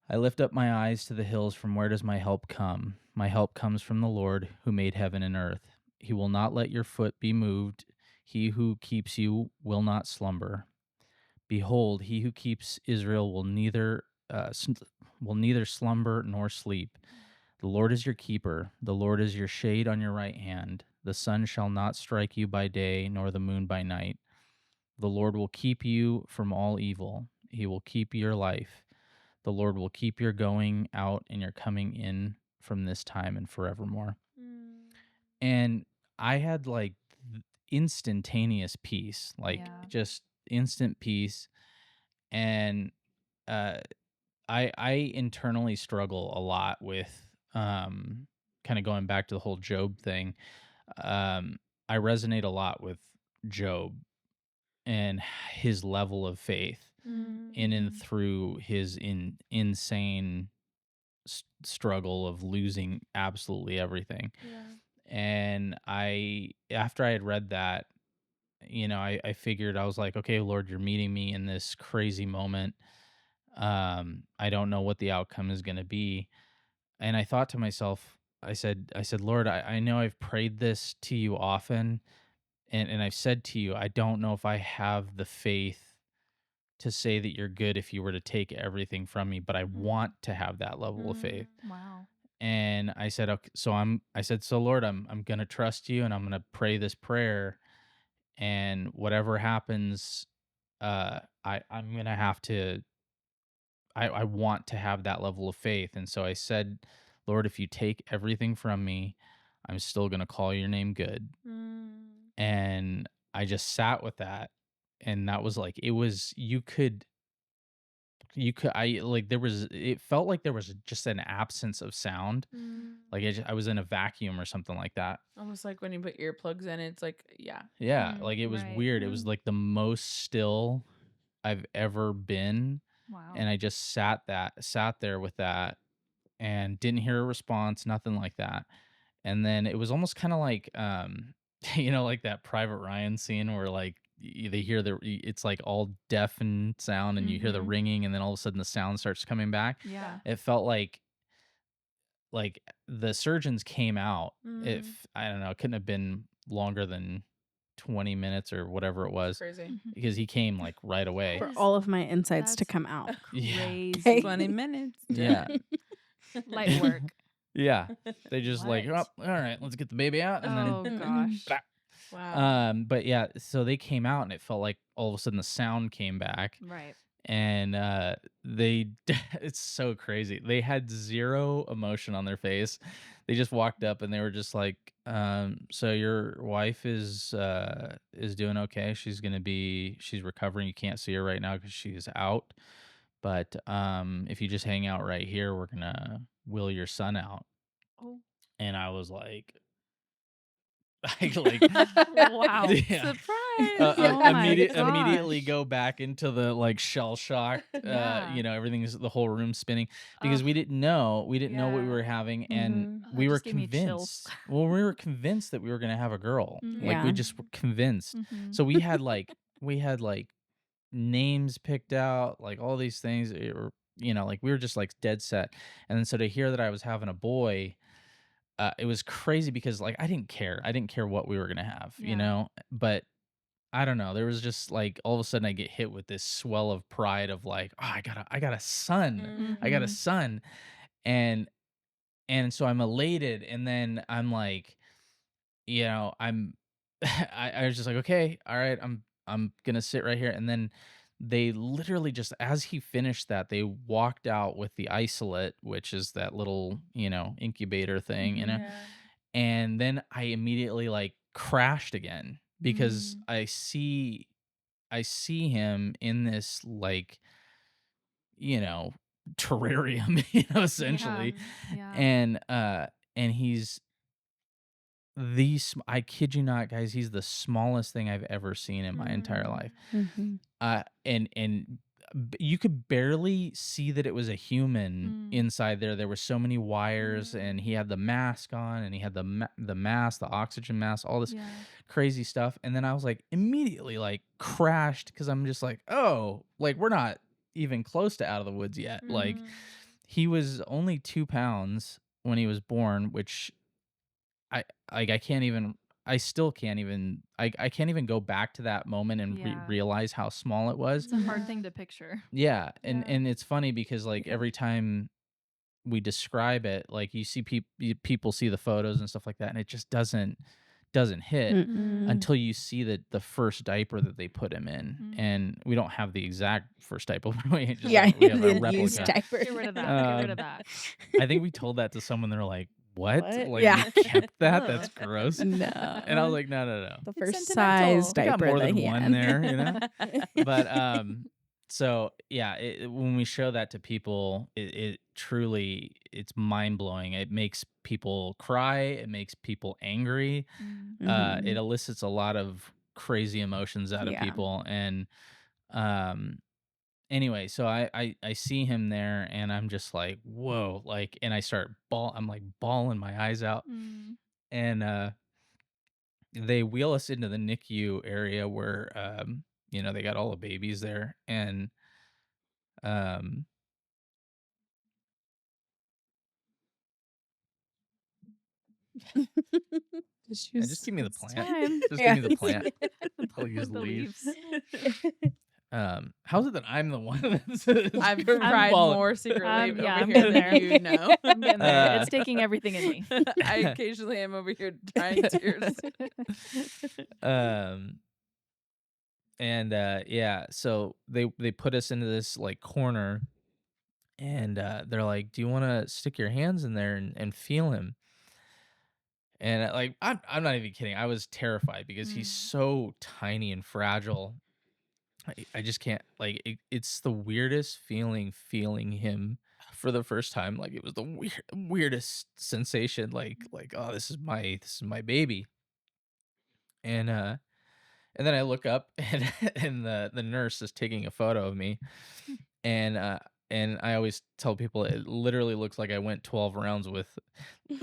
I lift up my eyes to the hills. From where does my help come? My help comes from the Lord who made heaven and earth. He will not let your foot be moved. He who keeps you will not slumber. Behold, he who keeps Israel will neither slumber nor sleep. The Lord is your keeper. The Lord is your shade on your right hand. The sun shall not strike you by day, nor the moon by night. The Lord will keep you from all evil. He will keep your life. The Lord will keep your going out and your coming in from this time and forevermore. And I had like instantaneous peace, like Yeah. just instant peace. And uh, I internally struggle a lot with kind of going back to the whole Job thing. Um, I resonate a lot with Job and his level of faith in and Mhm. through his insane struggle of losing absolutely everything. Yeah. And after I had read that, I figured, I was like, okay, Lord, you're meeting me in this crazy moment. I don't know what the outcome is going to be. And I thought to myself, I said, Lord, I know I've prayed this to you often. And I've said to you, I don't know if I have the faith to say that you're good if you were to take everything from me, but I want to have that level of faith. Wow. And I said, okay, so Lord, I'm gonna trust you, and I'm gonna pray this prayer, and whatever happens, I'm gonna have to. I want to have that level of faith, and so I said, Lord, if you take everything from me, I'm still gonna call your name good. And I just sat with that, and that was like, it was, I like, there was, it felt like there was just an absence of sound. Like I was in a vacuum or something like that. Almost like when you put earplugs in, it's like, yeah. Yeah, like it was Right. weird. It was like the most still I've ever been. Wow. And I just sat there with that and didn't hear a response, nothing like that. And then it was almost kind of like like that Private Ryan scene where like they hear it's like all deafened sound, and you hear the Mhm. ringing, and then all of a sudden the sound starts coming back. Yeah. It felt like the surgeons came out. If I don't know, it couldn't have been longer than 20 minutes or whatever it It's was, crazy. Mhm. because he came like right That away. For is all of my insides to that's come out. Yeah. crazy. 20 minutes Yeah. done. Light work. Yeah. They just like, oh, What? all right, let's get the baby out, and then Oh gosh. Wow. but yeah, so they came out, and it felt like all of a sudden the sound came back. Right. And they it's so crazy. They had zero emotion on their face. They just walked up, and they were just like, so your wife is doing okay. She's recovering. You can't see her right now because she's out. But if you just hang out right here, we're gonna wheel your son out. Oh. And I was like, I like Wow. yeah. Surprise! Oh my Immediately gosh. go back into the like shell shocked, Yeah. everything's the whole room spinning because Ugh, we didn't know what we yeah. were having, and Mhm. That we were just gave me chills. convinced. Well, we were convinced that we were gonna have a girl. Like we Yeah. just were convinced. Mhm. So we had like names picked out, like all these things, or like we were just like dead set. And then so to hear that I was having a boy, it was crazy because like I didn't care what we were gonna have, Yeah. but I don't know. There was just like all of a sudden I get hit with this swell of pride of like, oh, I got a son. I got a Mhm. Mhm. son. And so I'm elated. And then I'm like, I'm I was just like, okay, all right, I'm gonna sit right here. And then they literally just as he finished that, they walked out with the isolate, which is that little, incubator thing, Mhm. Yeah. and then I immediately like crashed again because Mm. I see him in this like, you know, terrarium, Yeah. essentially. Mhm. Yeah. And he's I kid you not, guys, he's the smallest thing I've ever seen in my entire Mm. life. Mhm. You could barely see that it was a human Mm. inside there. There were so many wires, and he had the mask on, and he had the mask, the oxygen mask, all this Yeah. crazy stuff. And then I was like immediately like crashed because I'm just like, oh, like we're not even close to out of the woods yet. Like Mhm. he was only 2 pounds when he was born, which I I can't even I still can't even I can't even go back to that moment and Yeah. realize how small it was. It's a hard Yeah. thing to picture. Yeah, Yeah. and it's funny because like Yeah. every time we describe it, like you see people see the photos and stuff like that, and it just doesn't hit Mm. Mm-mm. until you see the first diaper that they put him in. Mm. And we don't have the exact first diaper. Yeah, We have a the used replica. Yeah. diaper. Get rid of that. Get rid of Um, that. I think we told that to someone. They're like, "What? What? Like Yeah. you kept that? That's Ugh. gross." And I was No. like, "No, no, no. The It's first size sentimental. I got diaper more that than he one had. there." But so yeah, when we show that to people, it truly it's mind blowing. It makes people cry. It makes people angry. Mm. It Mhm. elicits a lot of crazy emotions out of Yeah. people. And um, anyway, so I see him there, and I'm just like, whoa, like, and I'm like bawling my eyes out, Mm. and they wheel us into the NICU area where they got all the babies there, and um Just and just use give me the It's plant. time. Just give Yeah. me the plant. The Please the leave. leaves. How's it that I'm the one that's I've I'm cried falling? more secretly Yeah, over I'm here getting than there. you know. I'm getting there. Uh It's taking everything in me. I occasionally am over here drying tears. um and yeah, so they put us into this like corner, and they're like, "Do you want to stick your hands in there and feel him?" And like I'm not even kidding. I was terrified because he's Mm. so tiny and fragile. I just can't like it's the weirdest feeling him for the first time. Like it was the weirdest sensation. Like oh, this is my baby. And then I look up, and and the nurse is taking a photo of me. And I always tell people it literally looks like I went 12 rounds with,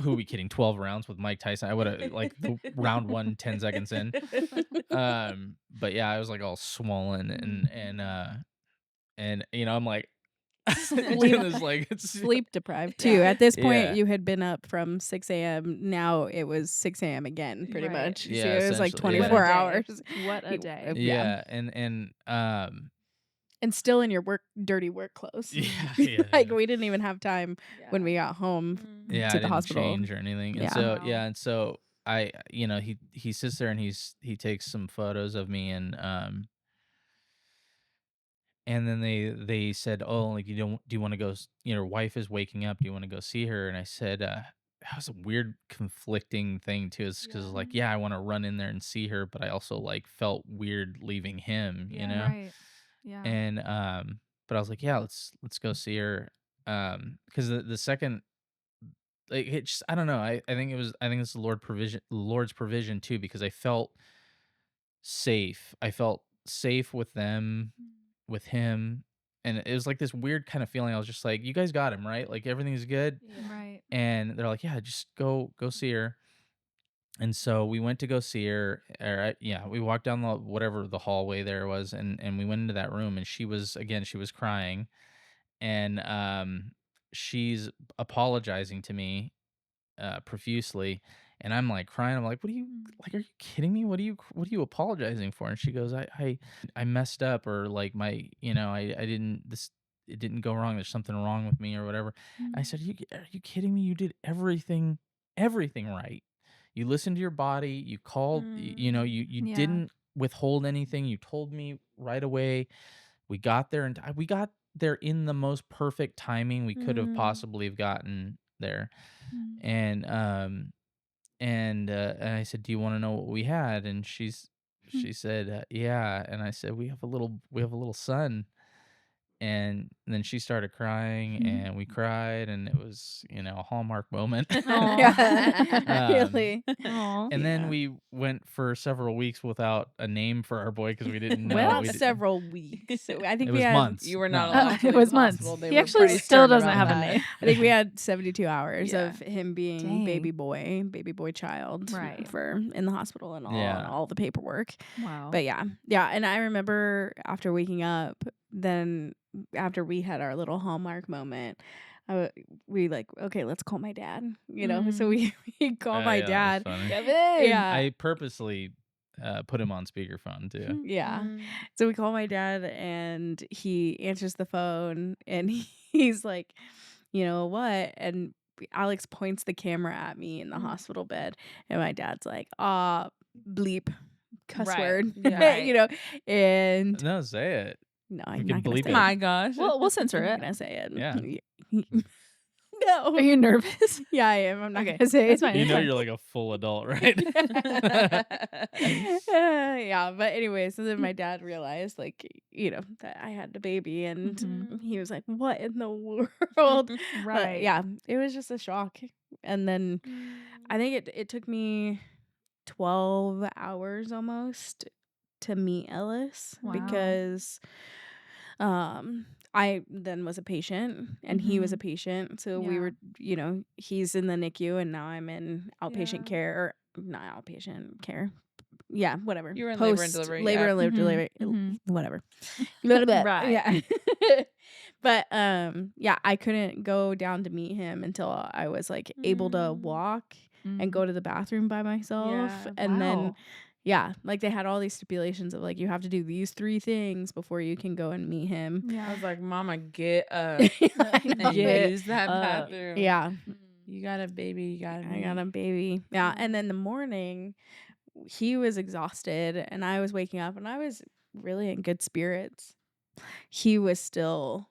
who are we kidding, 12 rounds with Mike Tyson. I would have like the round one 10 seconds in. But yeah, I was like all swollen, and Mm. I'm like Sleep doing this like it's sleep deprived too. Yeah. At this point, yeah. you had been up from 6 a.m. Now it was 6 a.m. again, pretty Right. much. So Yeah, it was like essentially. What a 24 Yeah. day. hours. What a day. Yeah. Yeah, And still in your dirty work clothes. yeah, yeah, Like yeah. we didn't even have time when we got home Mm. Yeah, to I the didn't hospital. change or anything. And Yeah. so Wow. and so I he sits there, and he takes some photos of me, and then they said, "Oh, like, you don't do you wanna go s your wife is waking up, do you wanna go see her?" And I said, that was a weird conflicting thing too, is 'cause, Yeah. like, yeah, I wanna run in there and see her, but I also, like, felt weird leaving him, you Yeah. know? Right. Yeah. And, but I was like, "Yeah, let's go see her." 'Cause the second like it just, I don't know. I think it's the Lord's provision too, because I felt safe. I felt safe with them, with him. And it was like this weird kind of feeling. I was just like, you guys got him, right? Like everything's good. Yeah. Right. And they're like, yeah, just go see her. And so we went to go see her. Yeah, we walked down the whatever the hallway there was, and we went into that room, and she was crying, and she's apologizing to me profusely, and I'm like crying. I'm like, "What are you like? Are you kidding me? What are you apologizing for?" And she goes, I messed up, or like I didn't this it didn't go wrong. There's something wrong with me or whatever." I said, Are you kidding me? You did everything right. You listened to your body. You called. You Yeah. didn't withhold anything. You told me right away. We got there, and we got there in the most perfect timing we could have possibly have gotten there. Mm. And and I said, "Do you want to know what we had?" And she said, "Yeah." And I said, we have a little son." And then she started crying, and we cried, and it was, a Hallmark moment. Aw. um Really. Aw. and then Yeah. we went for several weeks without a name for our boy, because we didn't know. Well, Not We did, several weeks. So I think it we was had. months. You were not No. allowed to It leave was the months. hospital. They He were actually pretty still stern doesn't about have a that. name. I think we had 72 hours Yeah. of him being Dang. baby boy child Right. in the hospital and Yeah. all the paperwork. Wow. But yeah. And I remember after waking up, then after we had our little Hallmark moment, we like, okay, let's call my dad. So we call my Yeah, that was dad. funny. Yeah. I purposely put him on speakerphone too. Yeah. So we call my dad, and he answers the phone, and he's like, you know what? And Alex points the camera at me in the hospital bed, and my dad's like, bleep, cuss Right. word, Yeah. and No, say it. no, We I'm can not gonna bleep say it. My gosh. We'll censor I'm not it. gonna say it. Yeah. No. Are you nervous? Yeah, I am. I'm not Okay, gonna say that's it. fine. You It's know fine. you're like a full adult, right? Yeah, but anyway, so then my dad realized, like, that I had the baby, and Mhm. he was like, "What in the world?" But Right. yeah, it was just a shock. And then I think it took me 12 hours almost to meet Ellis Wow. because I then was a patient, and he was a patient. So we Yeah. were, he's in the NICU, and now I'm in outpatient Yeah. care, or not outpatient care. Yeah, whatever. You were in labor and delivery, Labor yeah. and labor Mhm, delivery, mhm. whatever. Little bit, Right. yeah. But yeah, I couldn't go down to meet him until I was like able to walk and go to the bathroom by myself, Yeah. and then Wow. yeah, like they had all these stipulations of like you have to do these 3 things before you can go and meet him. I Yeah. was like, Mama, get up I and know. use that up. bathroom. Yeah, You got a baby. You got I got a baby. Yeah, and then the morning he was exhausted, and I was waking up, and I was really in good spirits. He was still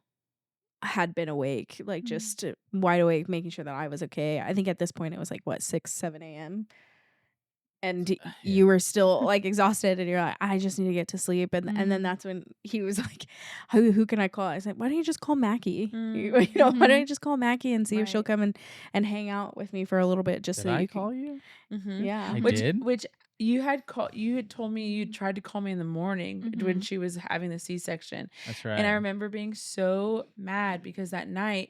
had been awake, like just wide awake, making sure that I was okay. I think at this point it was like 6, 7 a.m. And you were still like exhausted, and you're like, I just need to get to sleep. And then that's when he was like, who can I call? I was like, why don't you just call Mackie? Why don't you just call Mackie and see if she'll Right. come and hang out with me for a little bit, just Did so I you call you? can. Yeah. I Which did? you had told me you tried to call me in the morning when she was having the C-section. That's right. And I remember being so mad because that night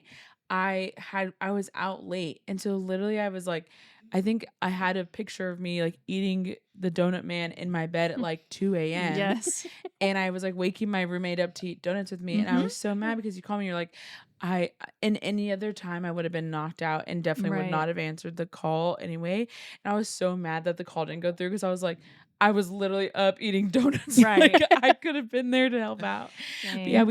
I was out late. And so literally I was like, I think I had a picture of me like eating the donut man in my bed at like 2 a.m. Yes. And I was like waking my roommate up to eat donuts with me. And I was so mad because you called me. You're like, in any other time I would have been knocked out and definitely would Right. not have answered the call anyway. And I was so mad that the call didn't go through because I was like, I was literally up eating donuts. Right. Like, I could have been there to help out. But yeah,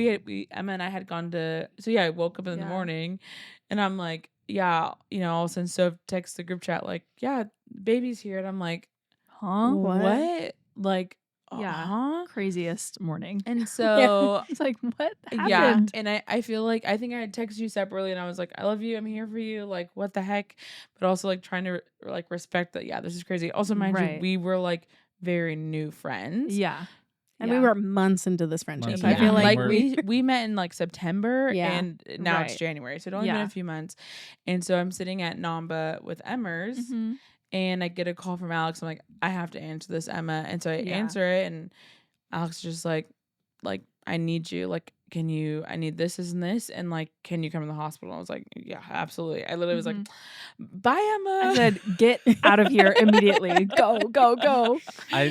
Emma and I had gone to, so yeah, I woke up in the Yeah. morning and I'm like, yeah, all of a sudden Soph texts the group chat like, yeah, baby's here. And I'm like, Huh? what? Like, Yeah. huh? Craziest morning. And so It's like, what happened? yeah, and I feel like I think I had texted you separately, and I was like, I love you, I'm here for you, like what the heck, but also like trying to like respect that. Yeah, this is crazy. Also, mind you, Right. we were like very new friends. Yeah. And we were months into this friendship. Months I into feel it. like like we met in like September Yeah. and now it's Right. January. So it only been a few months. And so I'm sitting at Namba with Emmers and I get a call from Alex. I'm like, I have to answer this, Emma. And so I answer it and Alex is just like, I need you. Like, I need this and this. And like, can you come to the hospital? I was like, yeah, absolutely. I literally was like, bye, Emma. I said, get out of here immediately. Go, go, go. I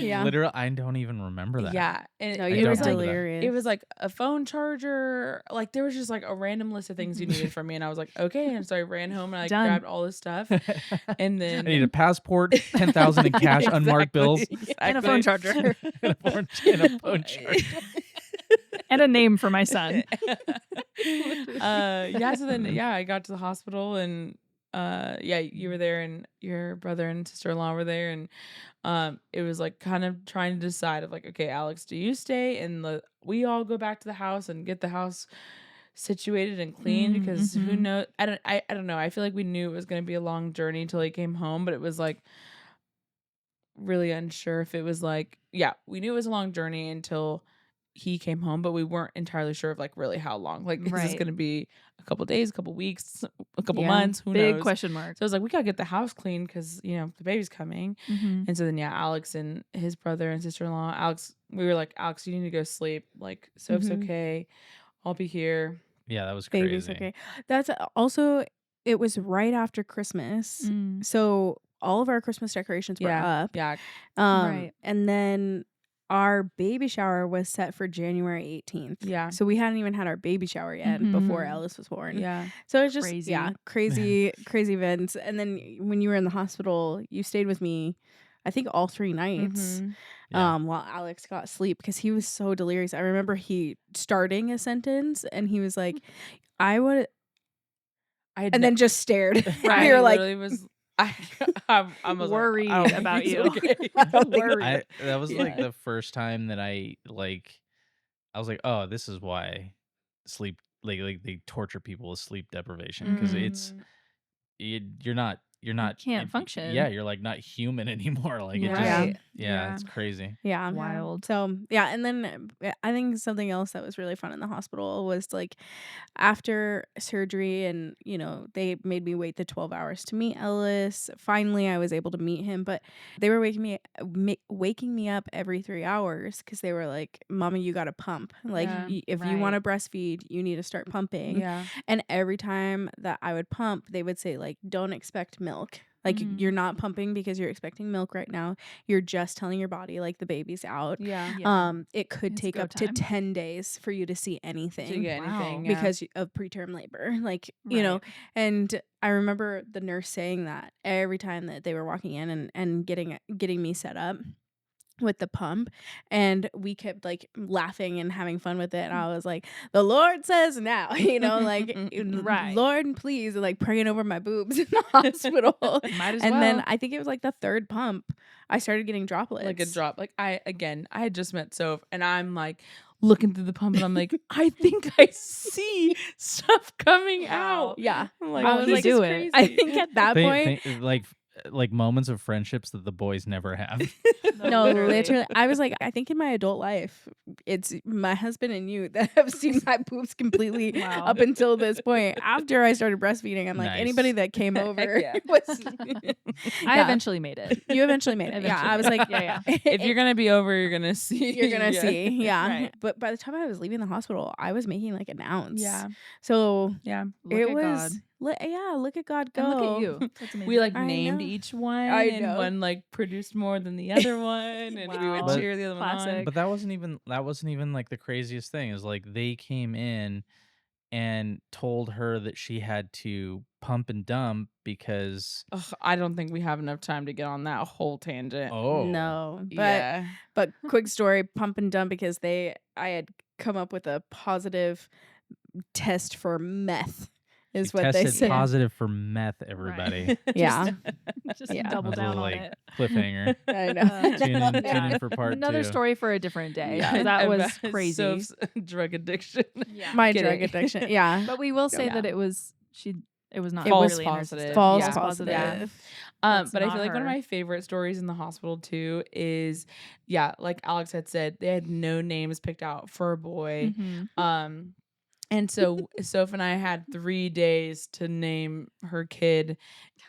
don't even remember that. Yeah. And no, I you don't were remember that. delirious. it was like a phone charger. Like there was just like a random list of things you needed from me. And I was like, okay. And so I ran home and I Done. grabbed all this stuff. And I then need a passport, 10,000 in cash, unmarked bills, And a phone charger. and a phone charger. And a name for my son. So then I got to the hospital and you were there and your brother and sister-in-law were there and it was like kind of trying to decide of like, okay, Alex, do you stay and we all go back to the house and get the house situated and clean because who knows, I don't know, I feel like we knew it was going to be a long journey until he came home, but it was like really unsure if it was like, we knew it was a long journey until he came home, but we weren't entirely sure of like really how long. Like, is this going to be a couple days, a couple weeks, a couple months? Who knows? Big question mark. So I was like, we gotta get the house clean because the baby's coming. And so then Alex and his brother and sister-in-law, Alex, we were like, Alex, you need to go sleep. Like, Soph's okay. I'll be here. Yeah, that was Baby's crazy. okay. That's also, it was right after Christmas. So all of our Christmas decorations were up. Yeah. Right. And then our baby shower was set for January 18th. Yeah. So we hadn't even had our baby shower yet before Ellis was born. Yeah. So it's just, Crazy. crazy events. And then when you were in the hospital, you stayed with me, I think all 3 nights. While Alex got sleep because he was so delirious. I remember he starting a sentence and he was like, and then just stared. Right. We were like, I was worried like, about you. Okay. That was like the first time that I was like, oh, this is why sleep like they torture people with sleep deprivation because you're not can't function. Yeah, you're like not human anymore. Like it Right. it's crazy. Yeah. Wild. So, and then I think something else that was really fun in the hospital was like after surgery and, they made me wait the 12 hours to meet Ellis. Finally, I was able to meet him, but they were waking me up every 3 hours because they were like, Mommy, you got to pump. Like, if you want to breastfeed, you need to start pumping. Yeah. And every time that I would pump, they would say, like, don't expect milk. Like, you're not pumping because you're expecting milk right now. You're just telling your body, like, the baby's out. Yeah. It could take up to 10 days for you to see anything. To get anything. Because of preterm labor. Like, and I remember the nurse saying that every time that they were walking in and getting me set up with the pump, and we kept like laughing and having fun with it, and I was like, the Lord says now, like Lord please, like praying over my boobs in the hospital. Might as and well. then I think it was like the 3rd pump I started getting droplets. Like a drop. Like I had just met Soph and I'm like looking through the pump and I'm like, I think I see stuff coming out. Yeah. I'm like, I was like, do it's it. crazy. I think at that point like moments of friendships that the boys never have. No, literally. I was like, I think in my adult life, it's my husband and you that have seen my boobs completely up until this point. After I started breastfeeding, I'm like, Nice. anybody that came over was. I eventually made it. You eventually made it. Yeah, I was like, if you're gonna be over, you're gonna see. You're gonna see. Yeah. Right. But by the time I was leaving the hospital, I was making like an ounce. Yeah. So Yeah. Look it at was. God. Look at God go. And look at you. That's amazing. We like I named know. each one, I and know. one like produced more than the other one, and we would Wow. cheer the other one on. Classic. But that wasn't even like the craziest thing. Is like they came in and told her that she had to pump and dump because Ugh, I don't think we have enough time to get on that whole tangent. No, but Yeah. but quick story, pump and dump because I had come up with a positive test for meth. Is she what they tested said. positive for meth. Everybody, Yeah. Just Yeah. double That was a down on like it. cliffhanger. I know. Tune in for part Another 2. story for a different day. Yeah. 'Cause that was About crazy. Soph's drug addiction. Yeah. My Kidding. drug addiction. Yeah. But we will say Yeah. that it was she It was not False really in her positive. system. False Yeah. positive. Yeah. That's But I not feel like one of her. my favorite stories in the hospital too is, yeah, like Alex had said, they had no names picked out for a boy. Mhm. And so Soph and I had 3 days to name her kid,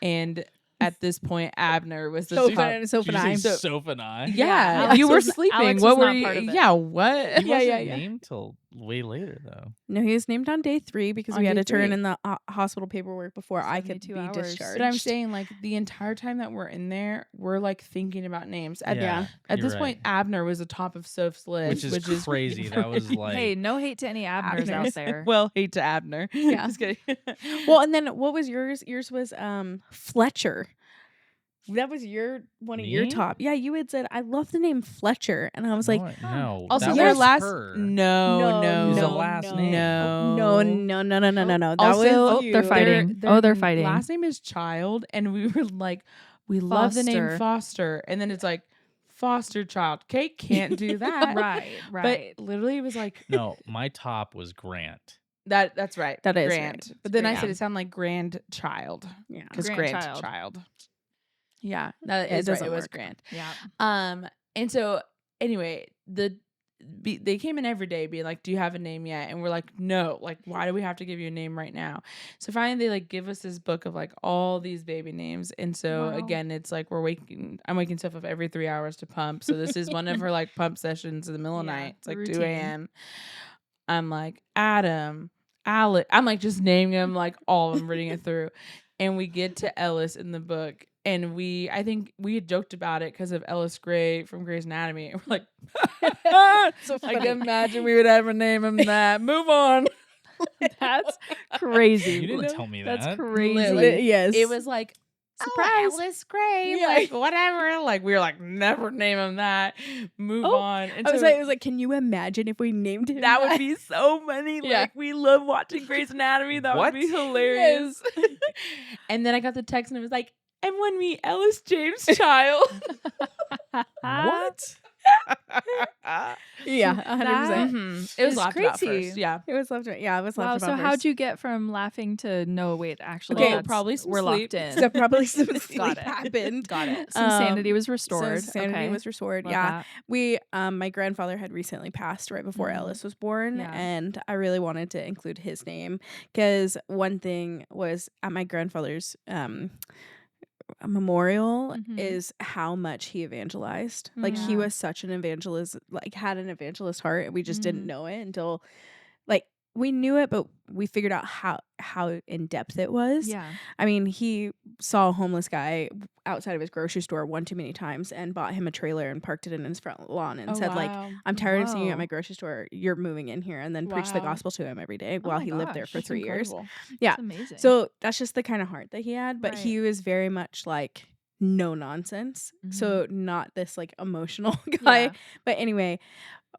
and at this point, Abner was the Soph top. and Soph Did and you I. say So- Soph and I? Yeah, Alex you were was- sleeping. Alex What was were not you? part of it. Yeah, what? He Yeah, wasn't yeah, yeah. named till way later though. No, he was named on day 3 because On we had day to turn 3. in the hospital paperwork before I could 72 be hours. discharged. But I'm saying, like, the entire time that we're in there, we're like thinking about names. At Yeah. At you're this point, right. Abner was the top of Soph's list, Which is crazy. That was really- like Hey, no hate to any Abners out Abners. there. well, hate to Abner. Yeah. Just kidding. Well, and then what was yours? Yours was Fletcher. That was one of your Me? top. Yeah, you had said I love the name Fletcher, and I was like, no. Also, that their was last her. no, no, It was a no, last no, name. no, no, no, no, no, no, no. That Also, was they're you. fighting. They're fighting. Last name is Child, and we were like, we love the name Foster. Foster, and then it's like foster child. Kate can't do that, Right. But literally, it was like No, my top was Grant. That's right. That is Grant. right. But then I Yeah. said it sounded like grandchild Yeah. because Grandchild. grandchild. Yeah, that It is right. doesn't It was work. Grant. Yeah. And so anyway, they came in every day being like, do you have a name yet? And we're like, no, like, why do we have to give you a name right now? So finally they like give us this book of like all these baby names. And so Wow. again, it's like I'm waking stuff up every 3 hours to pump. So this is one of her like pump sessions in the middle of the Yeah, night. It's like 2 routine. a.m. I'm like, Adam, Alex. I'm like just naming them like all of them, reading it through. And we get to Ellis in the book. And I think we had joked about it because of Ellis Gray from Grey's Anatomy. And we're like, So I funny. can imagine we would ever name him that. Move on. That's crazy. You didn't tell me that. That's crazy. Literally. Yes. It was like, Surprise. Ellis Gray, Yeah. like whatever. Like we were like, never name him that. Move Oh, on. And I was so like, can you imagine if we named him that would be so funny. Yeah. Like we love watching Grey's Anatomy. That What? would be hilarious. And then I got the text and it was like, everyone meet Ellis James Child. What? Yeah, 100%. It was is laughed about crazy. first. Yeah. It was left. Yeah, it was Wow. left. So how'd you get from laughing to no? Wait, actually, Okay, that's- probably some we're sleep. locked in. So probably some sleep Got it. happened. Got it. Some sanity was restored. So sanity Okay. was restored. Love Yeah. that. We my grandfather had recently passed right before Mhm. Ellis was born, Yeah. and I really wanted to include his name because one thing was at my grandfather's memorial Mhm. is how much he evangelized. Like he Yeah. was such an evangelist, like had an evangelist heart, and we just didn't Mhm. know it until like we knew it, but we figured out how in depth it was. Yeah. I mean, he saw a homeless guy outside of his grocery store one too many times and bought him a trailer and parked it in his front lawn and said, like, I'm tired of seeing you at Whoa. my grocery store. You're moving in here. And then preached the Wow. gospel to him every day Oh while my he lived there gosh, for that's 3 years. Incredible. Yeah. That's amazing. So that's just the kind of heart that he had. But Right. he was very much like no nonsense. So not this like emotional guy. Yeah. But anyway,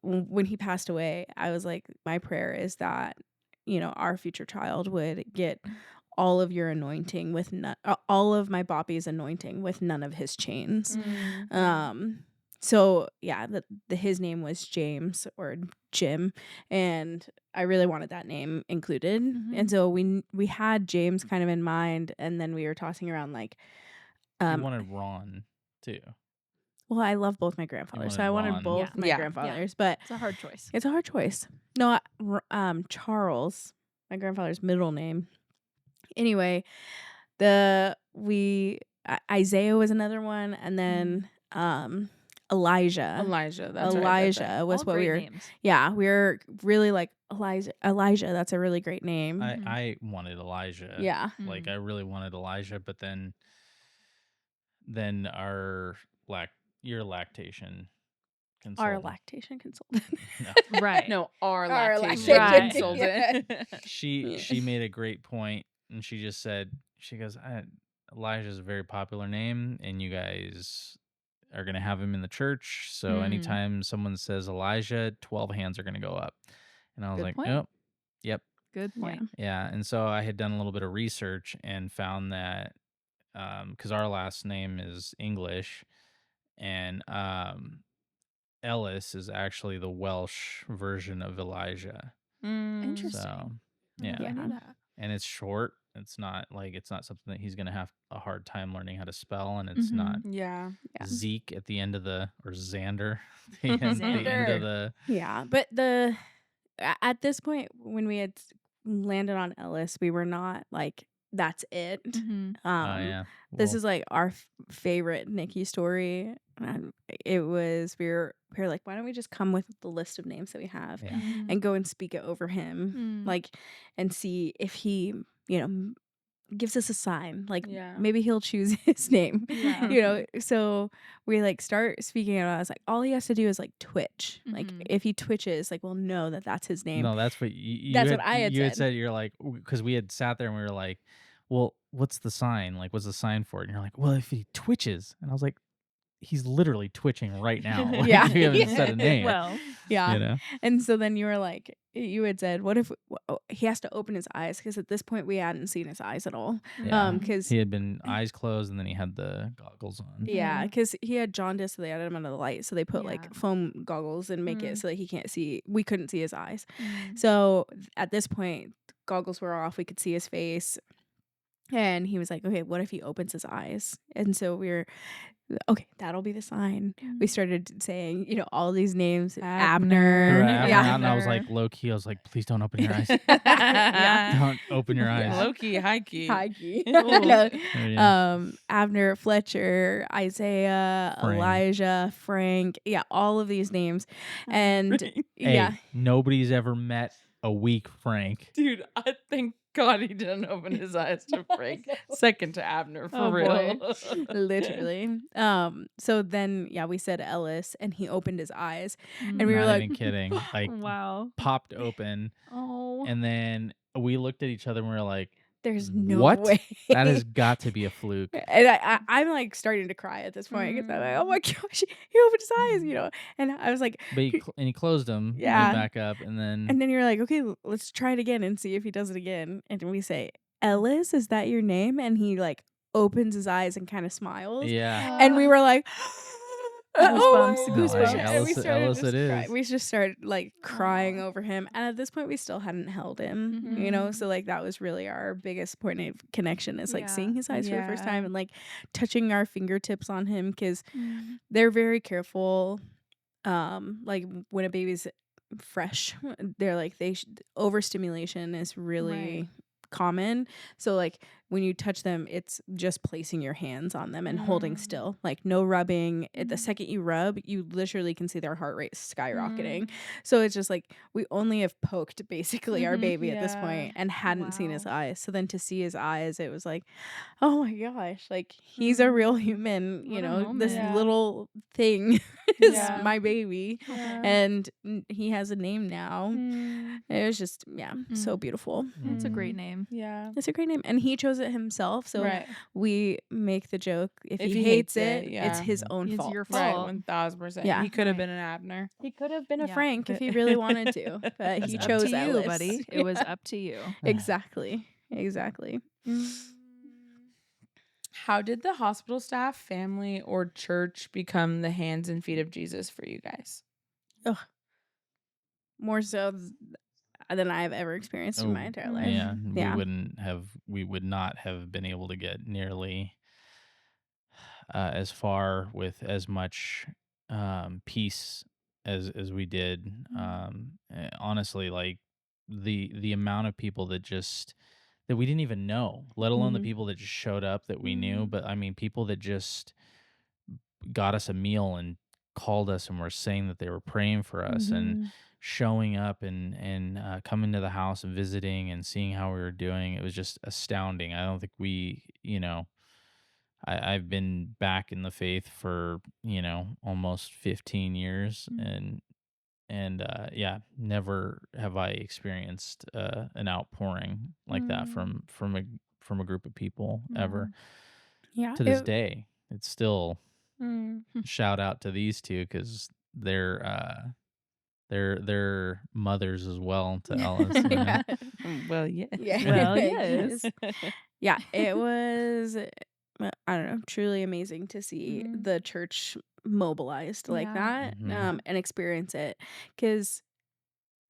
when he passed away, I was like, my prayer is that, you know, our future child would get all of your anointing with all of my Boppy's anointing with none of his chains. So yeah, his name was James or Jim, and I really wanted that name included. And so we had James kind of in mind, and then we were tossing around like, You wanted Ron too. well, I love both my grandfathers, so I wanted wanted Ron. both Yeah. my Yeah. grandfathers, but It's a hard choice. it's a hard choice. No, Charles, my grandfather's middle name. Anyway, Isaiah was another one, and then Elijah. Elijah. That's right. Elijah was All what we great were. names. Yeah, we were really like Elijah. That's a really great name. I wanted Elijah. Yeah. Like I really wanted Elijah, but then your lactation consultant. Our lactation consultant. No. Right. No, our Our lactation lactation consultant. She made a great point, and she just said, she goes, Elijah is a very popular name, and you guys are going to have him in the church. So anytime someone says Elijah, 12 hands are going to go up. And I was Good like, point. oh, yep. Good point. Yeah. And so I had done a little bit of research and found that because our last name is English, and Ellis is actually the Welsh version of Elijah. Interesting. So, I yeah. never knew that. And it's short. It's not something that he's gonna have a hard time learning how to spell, and it's not Yeah. Yeah. Zeke at the end of the or Xander the end of Xander. the Yeah, but at this point when we had landed on Ellis, we were not like that's it. Mhm. Um yeah. this Well, is like our favorite Nikki story. It was we were like, why don't we just come with the list of names that we have yeah. and go and speak it over him, Mm. like, and see if he, gives us a sign, like Yeah. maybe he'll choose his name. Yeah. So we like start speaking it out. I was like, all he has to do is like twitch, like Mhm. if he twitches, like we'll know that that's his name. No, that's what you That's had what I had you had said. said. You're like, because we had sat there and we were like, well, what's the sign? Like, what's the sign for it? And you're like, well, if he twitches, and I was like, he's literally twitching right now. Like, Yeah. you haven't said a name. Well, Yeah. You know? And so then you were like, you had said, what if he has to open his eyes? Because at this point we hadn't seen his eyes at all. Yeah. Because He had been eyes closed and then he had the goggles on. yeah, because he had jaundice, so they had him under the light. So they put Yeah. like foam goggles and make it so that he can't see. We couldn't see his eyes. Mm. So at this point, goggles were off. We could see his face. And he was like, okay, what if he opens his eyes? And so we were, okay, that'll be the sign. We started saying, all these names. Threw Abner. Abner Yeah. out, and I was like, low key, I was like, please don't open your eyes. Yeah. Don't open your eyes. Yeah. Low key, high key. High key. Ooh. No. Yeah. Abner, Fletcher, Isaiah, Frank. Elijah, Frank. Yeah, all of these names. And Hey, yeah. nobody's ever met a weak Frank. Dude, I thank God he didn't open his eyes to Frank. Second to Abner, for Oh, real. boy. Literally. So then we said Ellis and he opened his eyes and we were Not like, even kidding. Like, wow. popped open, Oh. and then we looked at each other and we were like, there's no what? way. That has got to be a fluke. And I'm like starting to cry at this point because I'm like, oh my gosh, he opened his eyes, and I was like, But he closed them, Yeah. went back up, and then and then you're like, okay, let's try it again and see if he does it again. And then we say, Ellis, is that your name? And he like opens his eyes and kind of smiles. yeah. And we were like, Goosebumps, my goosebumps. God. And we Ellis- started Ellis just it cry- is. We just started like crying over him. And at this point, we still hadn't held him, Mhm. So like that was really our biggest point of connection is like Yeah. seeing his eyes for the first Yeah. time and like touching our fingertips on him because Mm. they're very careful. Like when a baby's fresh, they're like overstimulation is really Right. common. So like when you touch them, it's just placing your hands on them and holding still, like no rubbing. The second you rub, you literally can see their heart rate skyrocketing. So it's just like we only have poked basically our baby at this Yeah. point and hadn't seen his Wow. eyes. So then to see his eyes, it was like, oh my gosh, like he's a real human, What a this moment. Yeah. little thing is Yeah. my baby. Yeah. And he has a name now. Mm. It was just, so Mm. beautiful. That's a great name. Yeah. It's a great name. And he chose it himself. So Right. we make the joke if If he he hates hates it, it's yeah. his own It's fault. your Right. fault. 1000%. Yeah. He could have Right. been an Abner. He could have been a Yeah. Frank if he really wanted to, but It's he up chose to you, Ellis. buddy. It was up to you. Exactly. Exactly. How did the hospital staff, family, or church become the hands and feet of Jesus for you guys? More so than I've ever experienced in my Oh, entire life. Yeah, Yeah. we would not have been able to get nearly as far with as much peace as we did. Honestly, like the amount of people that we didn't even know, let alone the Mhm. people that just showed up that we knew, but I mean people that just got us a meal and called us and were saying that they were praying for us and Mhm. showing up and coming to the house and visiting and seeing how we were doing. It was just astounding. I don't think I've been back in the faith for, almost 15 years and never have I experienced an outpouring like that from a group of people ever. Yeah. To this day. It's still Mm. shout out to these two because they're mothers as well to Ellis. Yeah. Well, yes. Yeah. Well, yes. Yeah, it was, I don't know, truly amazing to see Mhm. the church mobilized like Yeah. that, Mhm. and experience it. Because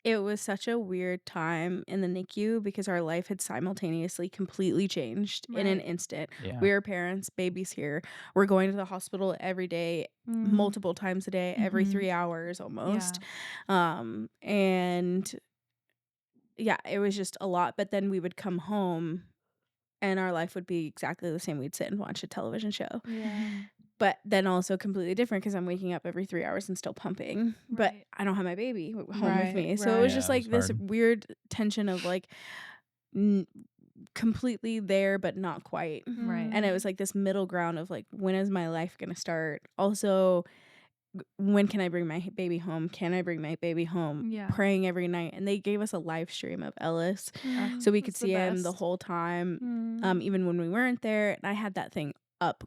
It was such a weird time in the NICU because our life had simultaneously completely changed in an Right. instant. Yeah. We are parents, baby's here. We're going to the hospital every day, Mm. multiple times a day, every Mhm. 3 hours almost. Yeah. And yeah, it was just a lot, but then we would come home and our life would be exactly the same. We'd sit and watch a television show. Yeah. Mhm. But then also completely different because 'cause I'm waking up every 3 hours and still pumping, but Right. I don't have my baby home with Right, me. So it was just, right. Yeah, it was like, this hard. weird tension of, like, n completely there, but not quite. Right. And it Mm. was, like, this middle ground of, like, when is my life gonna start? Also, when can I bring my baby home? Can I bring my baby home? Yeah. Praying every night, and they gave us a live stream of Ellis, Ugh, so we could that's the see him the best. whole time, Mm. even when we weren't there, and I had that thing up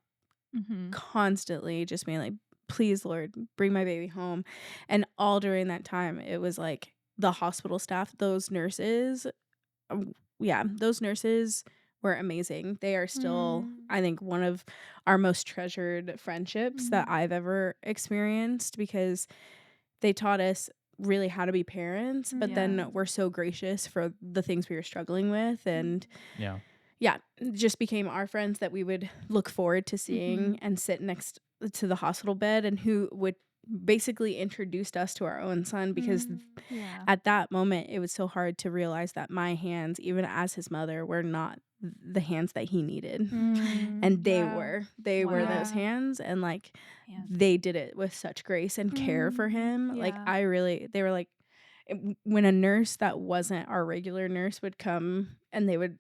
Mhm. constantly just being like, "Please, Lord, bring my baby home." And all during that time, it was like the hospital staff, those nurses, yeah, those nurses were amazing. They are still, Mm. I think, one of our most treasured friendships that Mhm. I've ever experienced because they taught us really how to be parents, but Yeah. then were so gracious for the things we were struggling with. And Yeah. yeah, just became our friends that we would look forward to seeing Mhm. and sit next to the hospital bed and who would basically introduced us to our own son because Mm. Yeah. at that moment it was so hard to realize that my hands, even as his mother, were not the hands that he needed. Mm. And Wow. they were those Wow. Yeah. hands, and like Man. they did it with such grace and care for Mm. him. Like Yeah. they were like when a nurse that wasn't our regular nurse would come and they would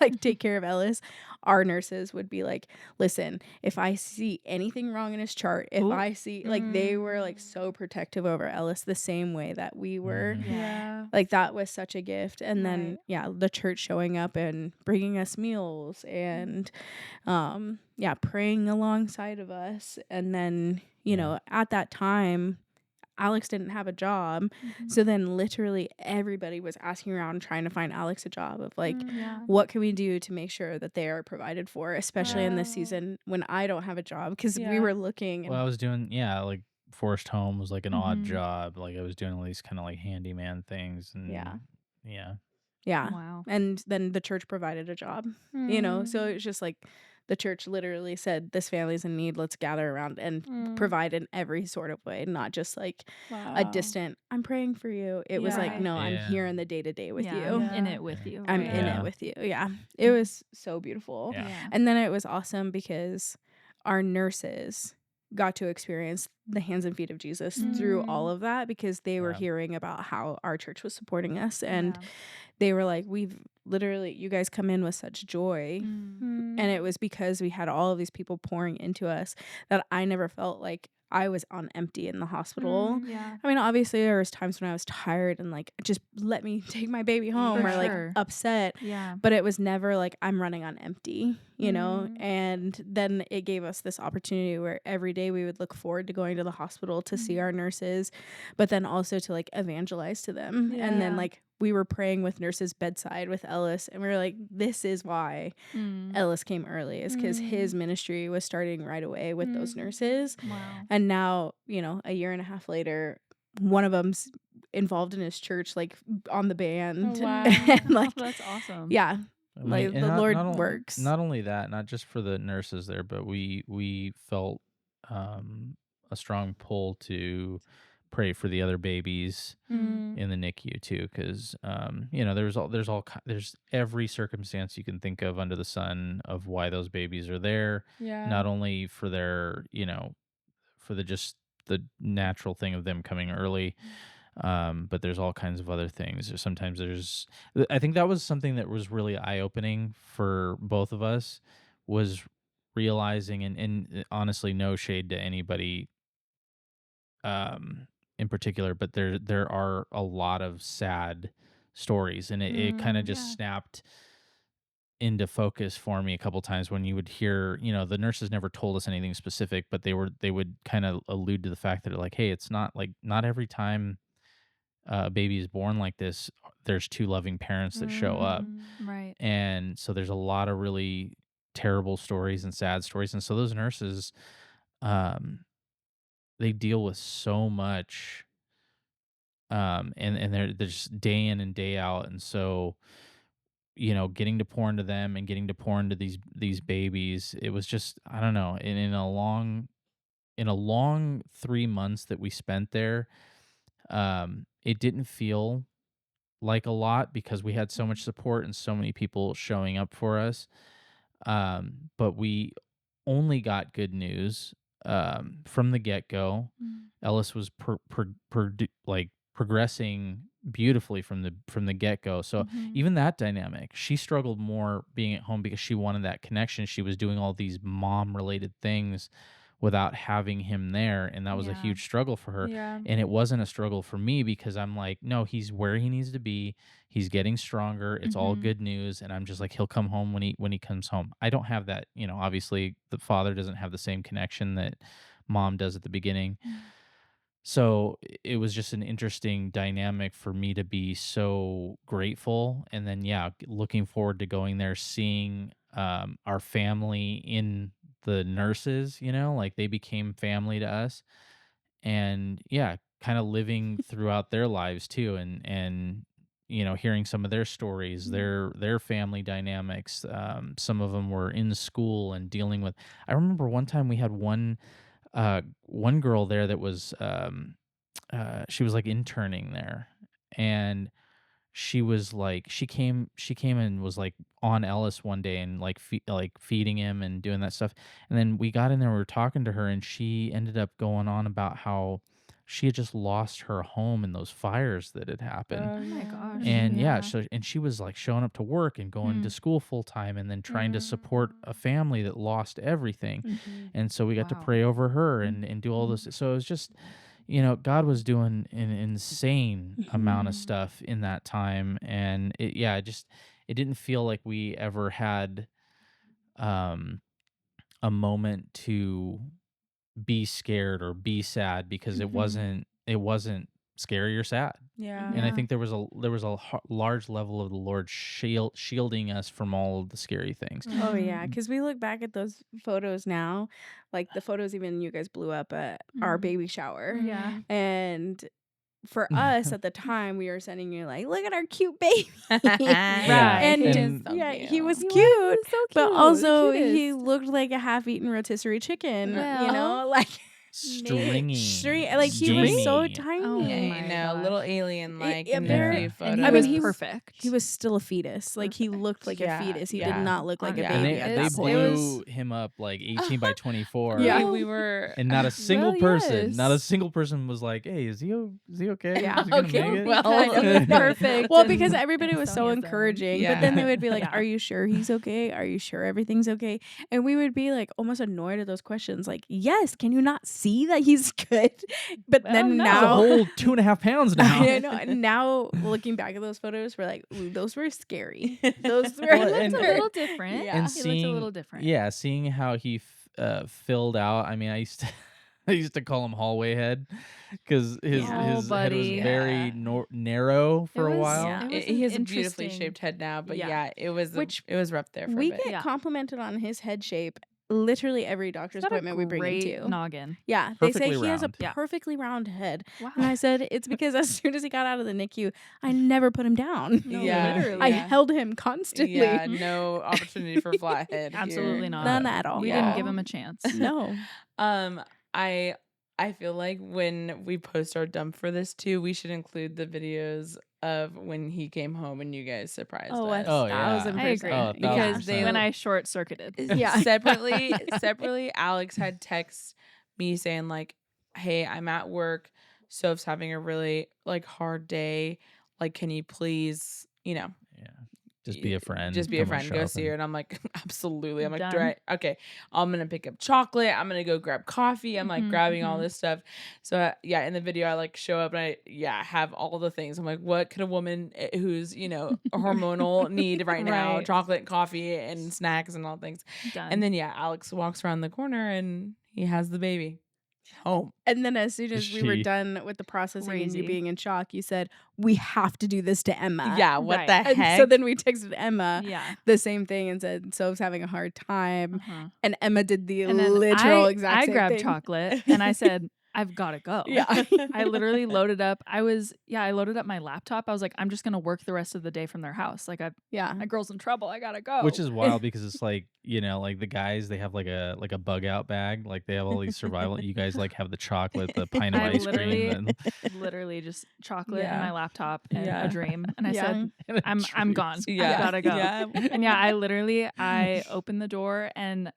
like take care of Ellis, our nurses would be like, "Listen, if I see anything wrong in his chart, if Ooh. I see," like they were like Mm. so protective over Ellis the same way that we were. Mhm. Yeah. Yeah. Like that was such a gift. And then Right. yeah, the church showing up and bringing us meals Mm. and yeah, praying alongside of us. And then, Yeah. at that time Alex didn't have a job. Mhm. So then literally everybody was asking around trying to find Alex a job of like, Yeah. Mm. what can we do to make sure that they are provided for, especially in this Wow. season when I don't have a job? Because we Yeah. were looking Well, I and was doing, yeah, like forced home was like an odd Mhm. job. Like I was doing all these kind of like handyman things, yeah, and yeah. yeah. Wow. And then the church provided a job, so Mm. it's just like the church literally said, this family's in need. Let's gather around and Mm. provide in every sort of way, not just like a Wow. distant, I'm praying for you. It was like, Yeah. Right. no, I'm Yeah. here in the day to day with Yeah. I'm you. in Yeah. it with you. I'm Right. in Yeah. it Yeah. with you. Yeah. It was so beautiful. Yeah. Yeah. And then it was awesome because our nurses got to experience the hands and feet of Jesus through all Mm. of that because they were Yeah. hearing about how our church was supporting us. And Yeah. they were like, we've literally, you guys come in with such joy. Mm. And it Mm. was because we had all of these people pouring into us that I never felt like I was on empty in the hospital. Mm. Yeah. I mean, obviously there was times when I was tired and like just let me take my baby home For or like sure. upset, Yeah. but it was never like I'm running on empty. Mm. And then it gave us this opportunity where every day we would look forward to going to the hospital to see Mhm. our nurses, but then also to like evangelize to them. And then Yeah. like we were praying with nurses bedside with Ellis, and we were like, this is why Mm. Ellis came early, is because his Mm. ministry was starting right away with those Mm. nurses. Wow. And now, a year and a half later, one of them's involved in his church, like on the Oh, band. wow. And like, That's awesome. yeah, I mean, like and the Lord Yeah. works. not only that, not just for the nurses there, but we felt a strong pull to pray for the other babies Mm. Mm. in the NICU too, because there's every circumstance you can think of under the sun of why those babies are there, Yeah. not only for their for the just the natural thing of them coming early, but there's all kinds of other things. Or sometimes I think that was something that was really eye opening for both of us, was realizing, and honestly, no shade to anybody in particular, but there are a lot of sad stories, and it kind of Mm. just Yeah. snapped into focus for me a couple times when you would hear, the nurses never told us anything specific, but they would kind of allude to the fact that like, hey, it's not like not every time a baby is born like this, there's two loving parents that show up. Mhm. Mm. Right. And so there's a lot of really terrible stories and sad stories. And so those nurses, um, they deal with so much and they're just day in and day out, and so getting to pour into them and getting to pour into these babies, it was just, I don't know, in a long 3 months that we spent there, it didn't feel like a lot because we had so much support and so many people showing up for us. But we only got good news from the get go. Mm. Ellis was like progressing beautifully from the get go. So Mhm. even that dynamic, she struggled more being at home because she wanted that connection. She was doing all these mom related things without having him there, and that was a Yeah. huge struggle for her. Yeah. And it wasn't a struggle for me because I'm like, no, he's where he needs to be. He's getting stronger. It's all Mhm. good news. And I'm just like, he'll come home when he comes home. I don't have that, obviously the father doesn't have the same connection that mom does at the beginning. Mm. So it was just an interesting dynamic for me to be so grateful. And then, yeah, looking forward to going there, seeing our family in the nurses, like they became family to us. And yeah, kind of living throughout their lives too. And hearing some of their stories, Mm. their family dynamics. Some of them were in school and dealing with. I remember one time we had one girl there that was she was like interning there, and she came and was like on Ellis one day and like feeding him and doing that stuff. And then we got in there, we were talking to her, and she ended up going on about how she had just lost her home in those fires that had happened. Oh my gosh. And yeah, Yeah. so and she was like showing up to work and going to Mm. school full time and then trying to support a family that lost everything. Mhm. And so we got to Wow. pray over her and do all this. So it was just, God was doing an insane amount of Mhm. stuff in that time. And it didn't feel like we ever had um, a moment to be scared or be sad because it Mhm. wasn't scary or sad. Yeah. And I Yeah. think there was a large level of the Lord shielding us from all of the scary things. Oh Mhm. yeah, because we look back at those photos now, like the photos even you guys blew up at our Mm. baby shower, Yeah. and for us at the time, we were sending you like, look at our cute baby, Yeah, and He and is yeah, he was He cute, was so cute. but The also he cutest. looked like a half-eaten rotisserie chicken, Well, like stringy, like he was so gamey. tiny. Oh Yeah, my a little gosh. alien like Yeah, in the very. few And photos. he I mean, was he was perfect. he was still a fetus. Like he looked like a Yeah, fetus. He did yeah. not look like a Yeah. And baby they at they that It point. blew was him up like 18 by 24. Yeah. we were And not a single well, person, not a yes. single person was like, "Hey, is he okay? Yeah, Is he gonna okay, make it?" well, Because he was perfect. Well, because and everybody was so handsome. encouraging, but Yeah. then they would be like, Yeah. "Are you sure he's okay? Are you sure everything's okay?" And we would be like almost annoyed at those questions, like, "Yes, can you not see that he's good?" But Well, then no. That's a now, whole 2.5 pounds now. I know. And now looking back at those photos, we're like, "Ooh, those were scary. Those were." Well, He looked and- a little different. Yeah. And He looked a little different. yeah, seeing how he filled out. I mean, I used to I used to call him hallway head because his Oh, his head was buddy. very Yeah. narrow for a was- while. Yeah. It was he an has a beautifully interesting- shaped head now, but Yeah. yeah, it was Which it was rough there for We a bit. get Yeah. complimented on his head shape. Literally every He's doctor's got a appointment we bring him great to. noggin. Yeah, they say Perfectly he has a round. Yeah. perfectly round head. Wow. And I said, it's because as soon as he got out of the NICU, I never put him down. No, Yeah. literally. I Yeah. held him constantly. Yeah, no opportunity for flathead. Absolutely here. not. None at all. We Yeah. didn't give him a chance. No. I feel like when we post our dump for this too, we should include the videos of when he came home and you guys surprised Oh, us. Oh, yeah. 1,000%. I agree. Oh, Because they- 1,000%. when I short circuited. Yeah. separately, Alex had text me saying like, "Hey, I'm at work. Soph's having a really like hard day. Like, can you please, Yeah. Just be a friend. Just be a Come and friend. show Go up see and- her." And I'm like, absolutely. I'm like, Done. okay, I'm gonna pick up chocolate. I'm gonna go grab coffee. I'm like Mhm, grabbing all mhm. this stuff. So yeah, in the video, I like show up and I have all the things. I'm like, what could a woman who's hormonal need right now? Right. Chocolate, coffee, and snacks and all things. Done. And then Alex walks around the corner and he has the baby home. And then as soon as we were She- done with the processing and you Crazy. being in shock, you said, we have to do this to Emma. Yeah, what right. the And heck? so then we texted Emma yeah. the same thing and said, Soph's having a hard time. Uh-huh. And Emma did the And then literal I exact same grabbed thing. chocolate and I said, I've got to go. Yeah. I literally loaded up. I loaded up my laptop. I was like, I'm just going to work the rest of the day from their house. Like, Yeah. my girl's in trouble. I got to go. Which is wild because it's like, like the guys, they have like a bug out bag. Like they have all these survival. You guys like have the chocolate, the pint of I ice cream. literally just chocolate Yeah. and my laptop and Yeah. a dream. And I Yeah. said, I'm gone. Yeah. I gotta go. Yeah. And I opened the door and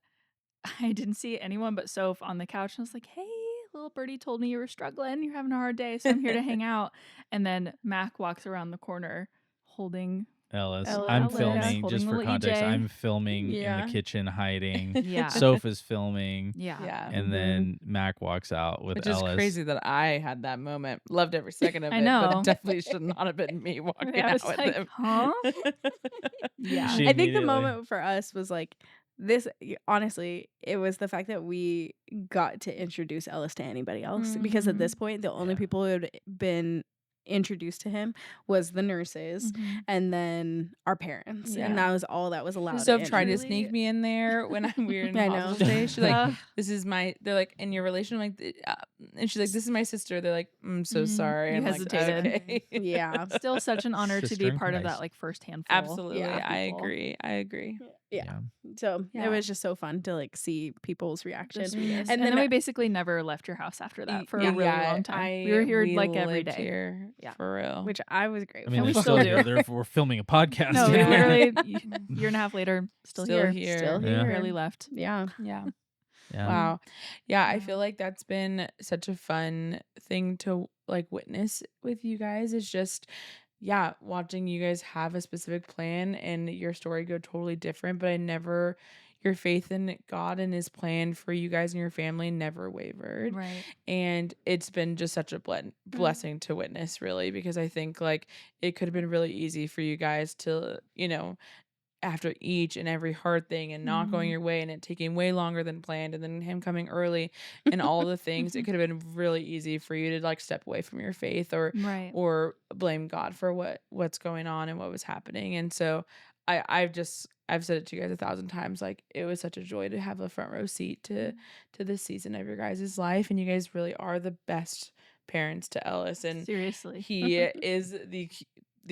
I didn't see anyone but Soph on the couch. And I was like, hey, little birdie told me you were struggling. You're having a hard day. So I'm here to hang out. And then Mac walks around the corner holding Ellis. Ellis. I'm Ellis. filming, Holding just for little context, EJ. I'm filming in Yeah. the kitchen hiding. Yeah. Soph is filming. Yeah. Yeah. And then Mac walks out with Which Ellis. is crazy that I had that moment. Loved every second of I it. But know. it definitely should not have been me walking I out was with like, him. huh? Yeah. She I think the immediately- moment for us was like this. Honestly, it was the fact that we got to introduce Ellis to anybody else because at this point, the only Yeah. people who had been introduced to him was the nurses Mhm. and then our parents, and Yeah. that was all that was allowed. So in. tried to Really- sneak me in there when we were in I know. hospital stay. She's like, Ugh. "This is my." They're like, "In your relation?" I'm like, and she's like, "This is my sister." They're like, "I'm so Mhm. sorry." You I'm hesitated. Like, okay. Yeah. Still such an honor to Sister be in part of Christ. that like first handful. Absolutely, Yeah. I people. agree. I agree. Yeah. So Yeah. it was just so fun to like see people's reaction. The sweetest. And And then then we basically never left your house after that for a Yeah, really long time. We were here like every lived day. here, Yeah. for real. which I was I grateful. mean, And we they're still still do. here. We're filming a podcast. No, we Yeah. literally year and a half later, still here. Still Yeah. here. Barely left. Yeah. Yeah. Yeah. Wow. Yeah, I Yeah. feel like that's been such a fun thing to like witness with you guys. Is just watching you guys have a specific plan and your story go totally different, but your faith in God and his plan for you guys and your family never wavered. Right. And it's been just such a blessing to witness, really, because I think like it could have been really easy for you guys to, after each and every hard thing and not going Mhm. your way and it taking way longer than planned and then him coming early and all the things, it could have been really easy for you to like step away from your faith Right. or blame God for what's going on and what was happening. And so I've said it to you guys 1,000 times, like it was such a joy to have a front row seat to this season of your guys' life, and you guys really are the best parents to Ellis, and Seriously. he is the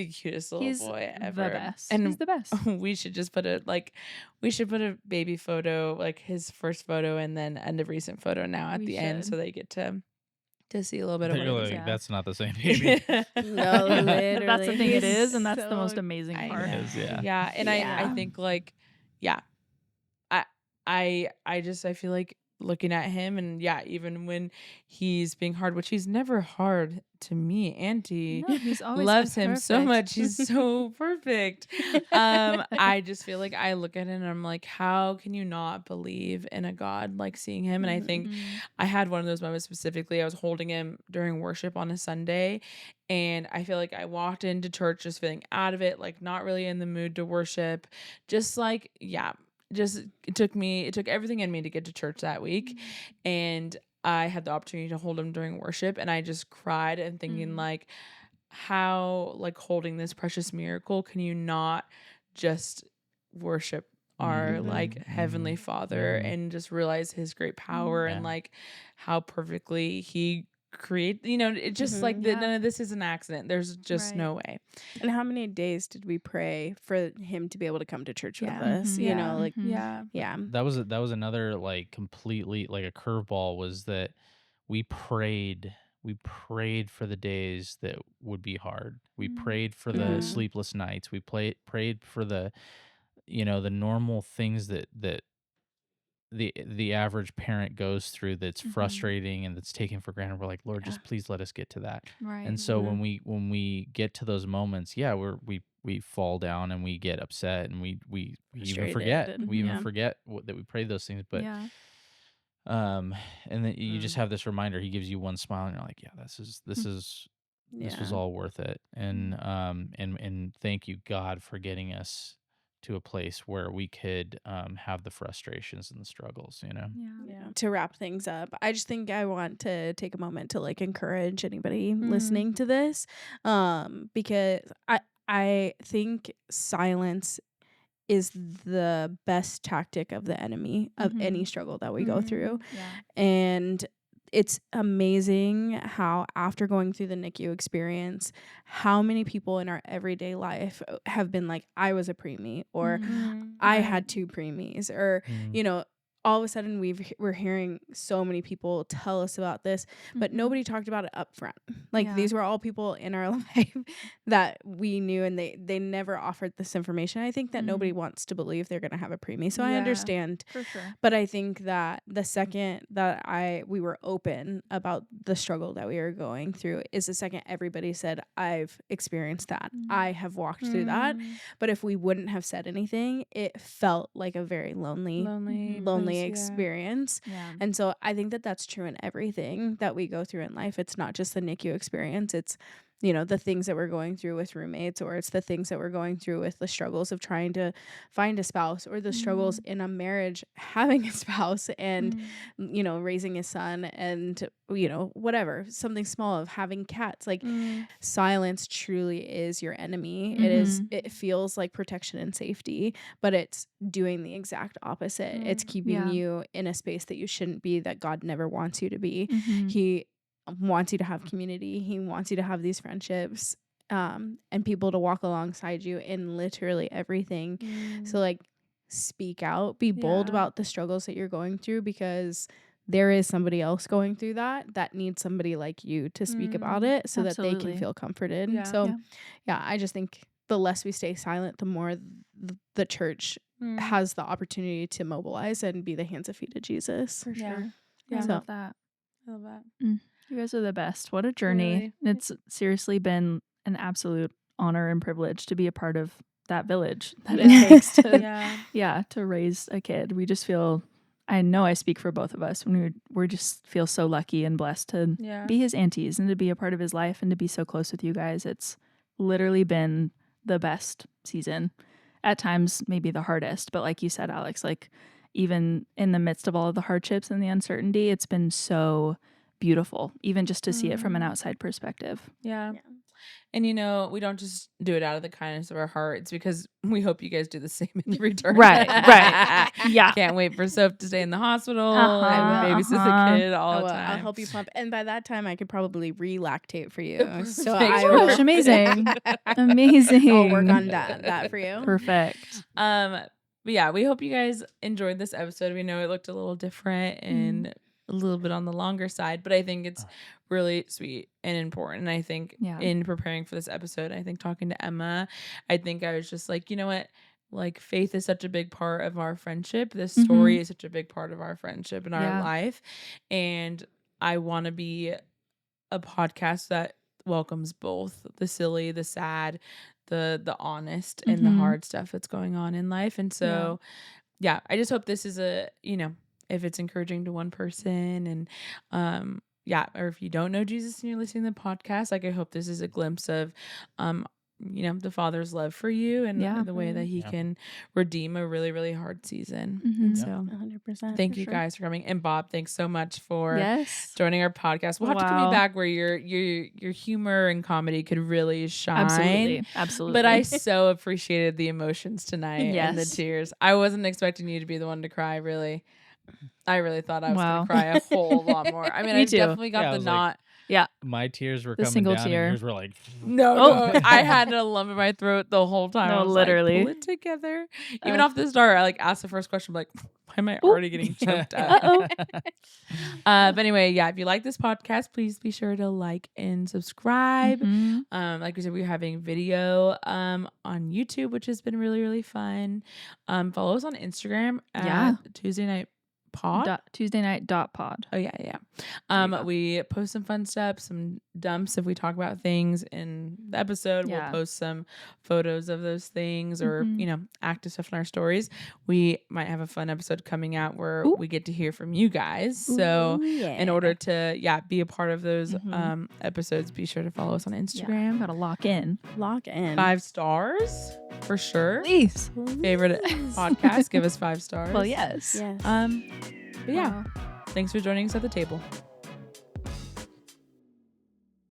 cutest little He's boy the ever. best. And He's the best. we should just put a baby photo, like his first photo and then end of recent photo now at We the end, should. so they get to see a little bit of what You're it was like, Yeah. that's not the same baby. No, literally. That's the thing. It He's is, and that's the so- most amazing I part. know. It is, yeah. Yeah, and I Yeah. think like, I feel like looking at him and even when he's being hard, which he's never hard to me, Auntie No, he's always loves him so perfect. much. He's so perfect. I just feel like I look at him and I'm like, how can you not believe in a God like seeing him? And I think Mhm. I had one of those moments specifically. I was holding him during worship on a Sunday, and I feel like I walked into church just feeling out of it, like not really in the mood to worship. Just like, it took everything in me to get to church that week. And I had the opportunity to hold him during worship, and I just cried and thinking Mhm. like, how like holding this precious miracle can you not just worship our Mhm. like Heavenly Mhm. Father Mhm. and just realize his great power and Yeah. like how perfectly he create, it just like Yeah. none of this is an accident. There's just Right. no way. And how many days did we pray for him to be able to come to church with Yeah. us? Mhm. You Yeah. know, like Mhm. Yeah. That was another like completely like a curveball, was that we prayed for the days that would be hard. We Mm. prayed for the Mhm. sleepless nights. We prayed for the the normal things that the average parent goes through, that's Mhm. frustrating and that's taken for granted. We're like, Lord, Yeah. just please let us get to that. Right. And so Mhm. when we get to those moments, we fall down and we get upset, and we even Frustrated forget. and- We even yeah. forget that we prayed those things. But yeah. and then you just have this reminder. He gives you one smile, and you're like, yeah, this was Yeah. all worth it. And and thank you, God, for getting us to a place where we could have the frustrations and the struggles. Yeah. Yeah. To wrap things up, I just think I want to take a moment to like encourage anybody Mhm. listening to this, because I think silence is the best tactic of the enemy of any Mhm. struggle that we go Mhm. through. Yeah. And it's amazing how after going through the NICU experience, how many people in our everyday life have been like, I was a preemie, or I had 2 preemies, or, you know, all of a sudden we're hearing so many people tell us about this, but nobody talked about it up front. Like these were all people in our life that we knew, and they never offered this information. I think that nobody wants to believe they're going to have a preemie. So I understand. For sure. But I think that the second that we were open about the struggle that we were going through is the second everybody said, I've experienced that. I have walked through that. But if we wouldn't have said anything, it felt like a very lonely experience. Yeah. And so I think that that's true in everything that we go through in life. It's not just the NICU experience. It's, you know, the things that we're going through with roommates, or it's the things that we're going through with the struggles of trying to find a spouse, or the struggles in a marriage having a spouse, and you know, raising a son, and you know, whatever, something small of having cats. Like silence truly is your enemy. It feels like protection and safety, but it's doing the exact opposite. It's keeping you in a space that you shouldn't be, that God never wants you to be. He wants you to have community. He wants you to have these friendships, and people to walk alongside you in literally everything. So like, speak out, be bold about the struggles that you're going through, because there is somebody else going through that needs somebody like you to speak about it, so that they can feel comforted. Yeah, I just think the less we stay silent, the more the church has the opportunity to mobilize and be the hands and feet of Jesus. For sure. Yeah. I So- love that. I love that. You guys are the best. What a journey. Really? It's seriously been an absolute honor and privilege to be a part of that village that it takes to to raise a kid. We just feel, I know I speak for both of us, when we just feel so lucky and blessed to be his aunties and to be a part of his life and to be so close with you guys. It's literally been the best season. At times maybe the hardest, but like you said, Alex, like even in the midst of all of the hardships and the uncertainty, it's been so beautiful, even just to see it from an outside perspective. Yeah. And you know, we don't just do it out of the kindness of our heart. It's because we hope you guys do the same in return. Right. Yeah. Can't wait for Soph to stay in the hospital and babysit the kid all the time. I'll help you pump, and by that time I could probably relactate for you. So Thanks, I will. Gosh, amazing. Amazing. I'll work on that for you. Perfect. But yeah, we hope you guys enjoyed this episode. We know it looked a little different and a little bit on the longer side, but I think it's really sweet and important. And I think in preparing for this episode, I think talking to Emma, I think I was just like, you know what? Like, faith is such a big part of our friendship. This story is such a big part of our friendship and our life. And I want to be a podcast that welcomes both the silly, the sad, the honest, and the hard stuff that's going on in life. And so, yeah, I just hope this is a, you know, if it's encouraging to one person, and or if you don't know Jesus and you're listening to the podcast, like, I hope this is a glimpse of you know, the Father's love for you, and the way that he can redeem a really, really hard season. And so 100%. thank you guys for coming. And Bob, thanks so much for joining our podcast. We'll have to come you back where your humor and comedy could really shine. Absolutely. But I so appreciated the emotions tonight and the tears. I wasn't expecting you to be the one to cry, really. I really thought I was going to cry a whole lot more. I mean, I definitely got the knot. My tears were The coming single down, tear. and yours were like, no, I had a lump in my throat the whole time. No, I was literally. like, pull it together. Even off the start, I like asked the first question, like, why am I already getting choked up? But anyway, if you like this podcast, please be sure to like and subscribe. Like we said, we're having video on YouTube, which has been really, really fun. Follow us on Instagram at Tuesday Night Pod. Tuesday night .pod. Oh yeah. We post some fun stuff, some dumps if we talk about things in the episode. We'll post some photos of those things, or you know, active stuff in our stories. We might have a fun episode coming out where we get to hear from you guys. So in order to be a part of those episodes, be sure to follow us on Instagram. Gotta lock in. 5 stars for sure. Please. Favorite podcast, give us 5 stars. Well, yes. But thanks for joining us at the table.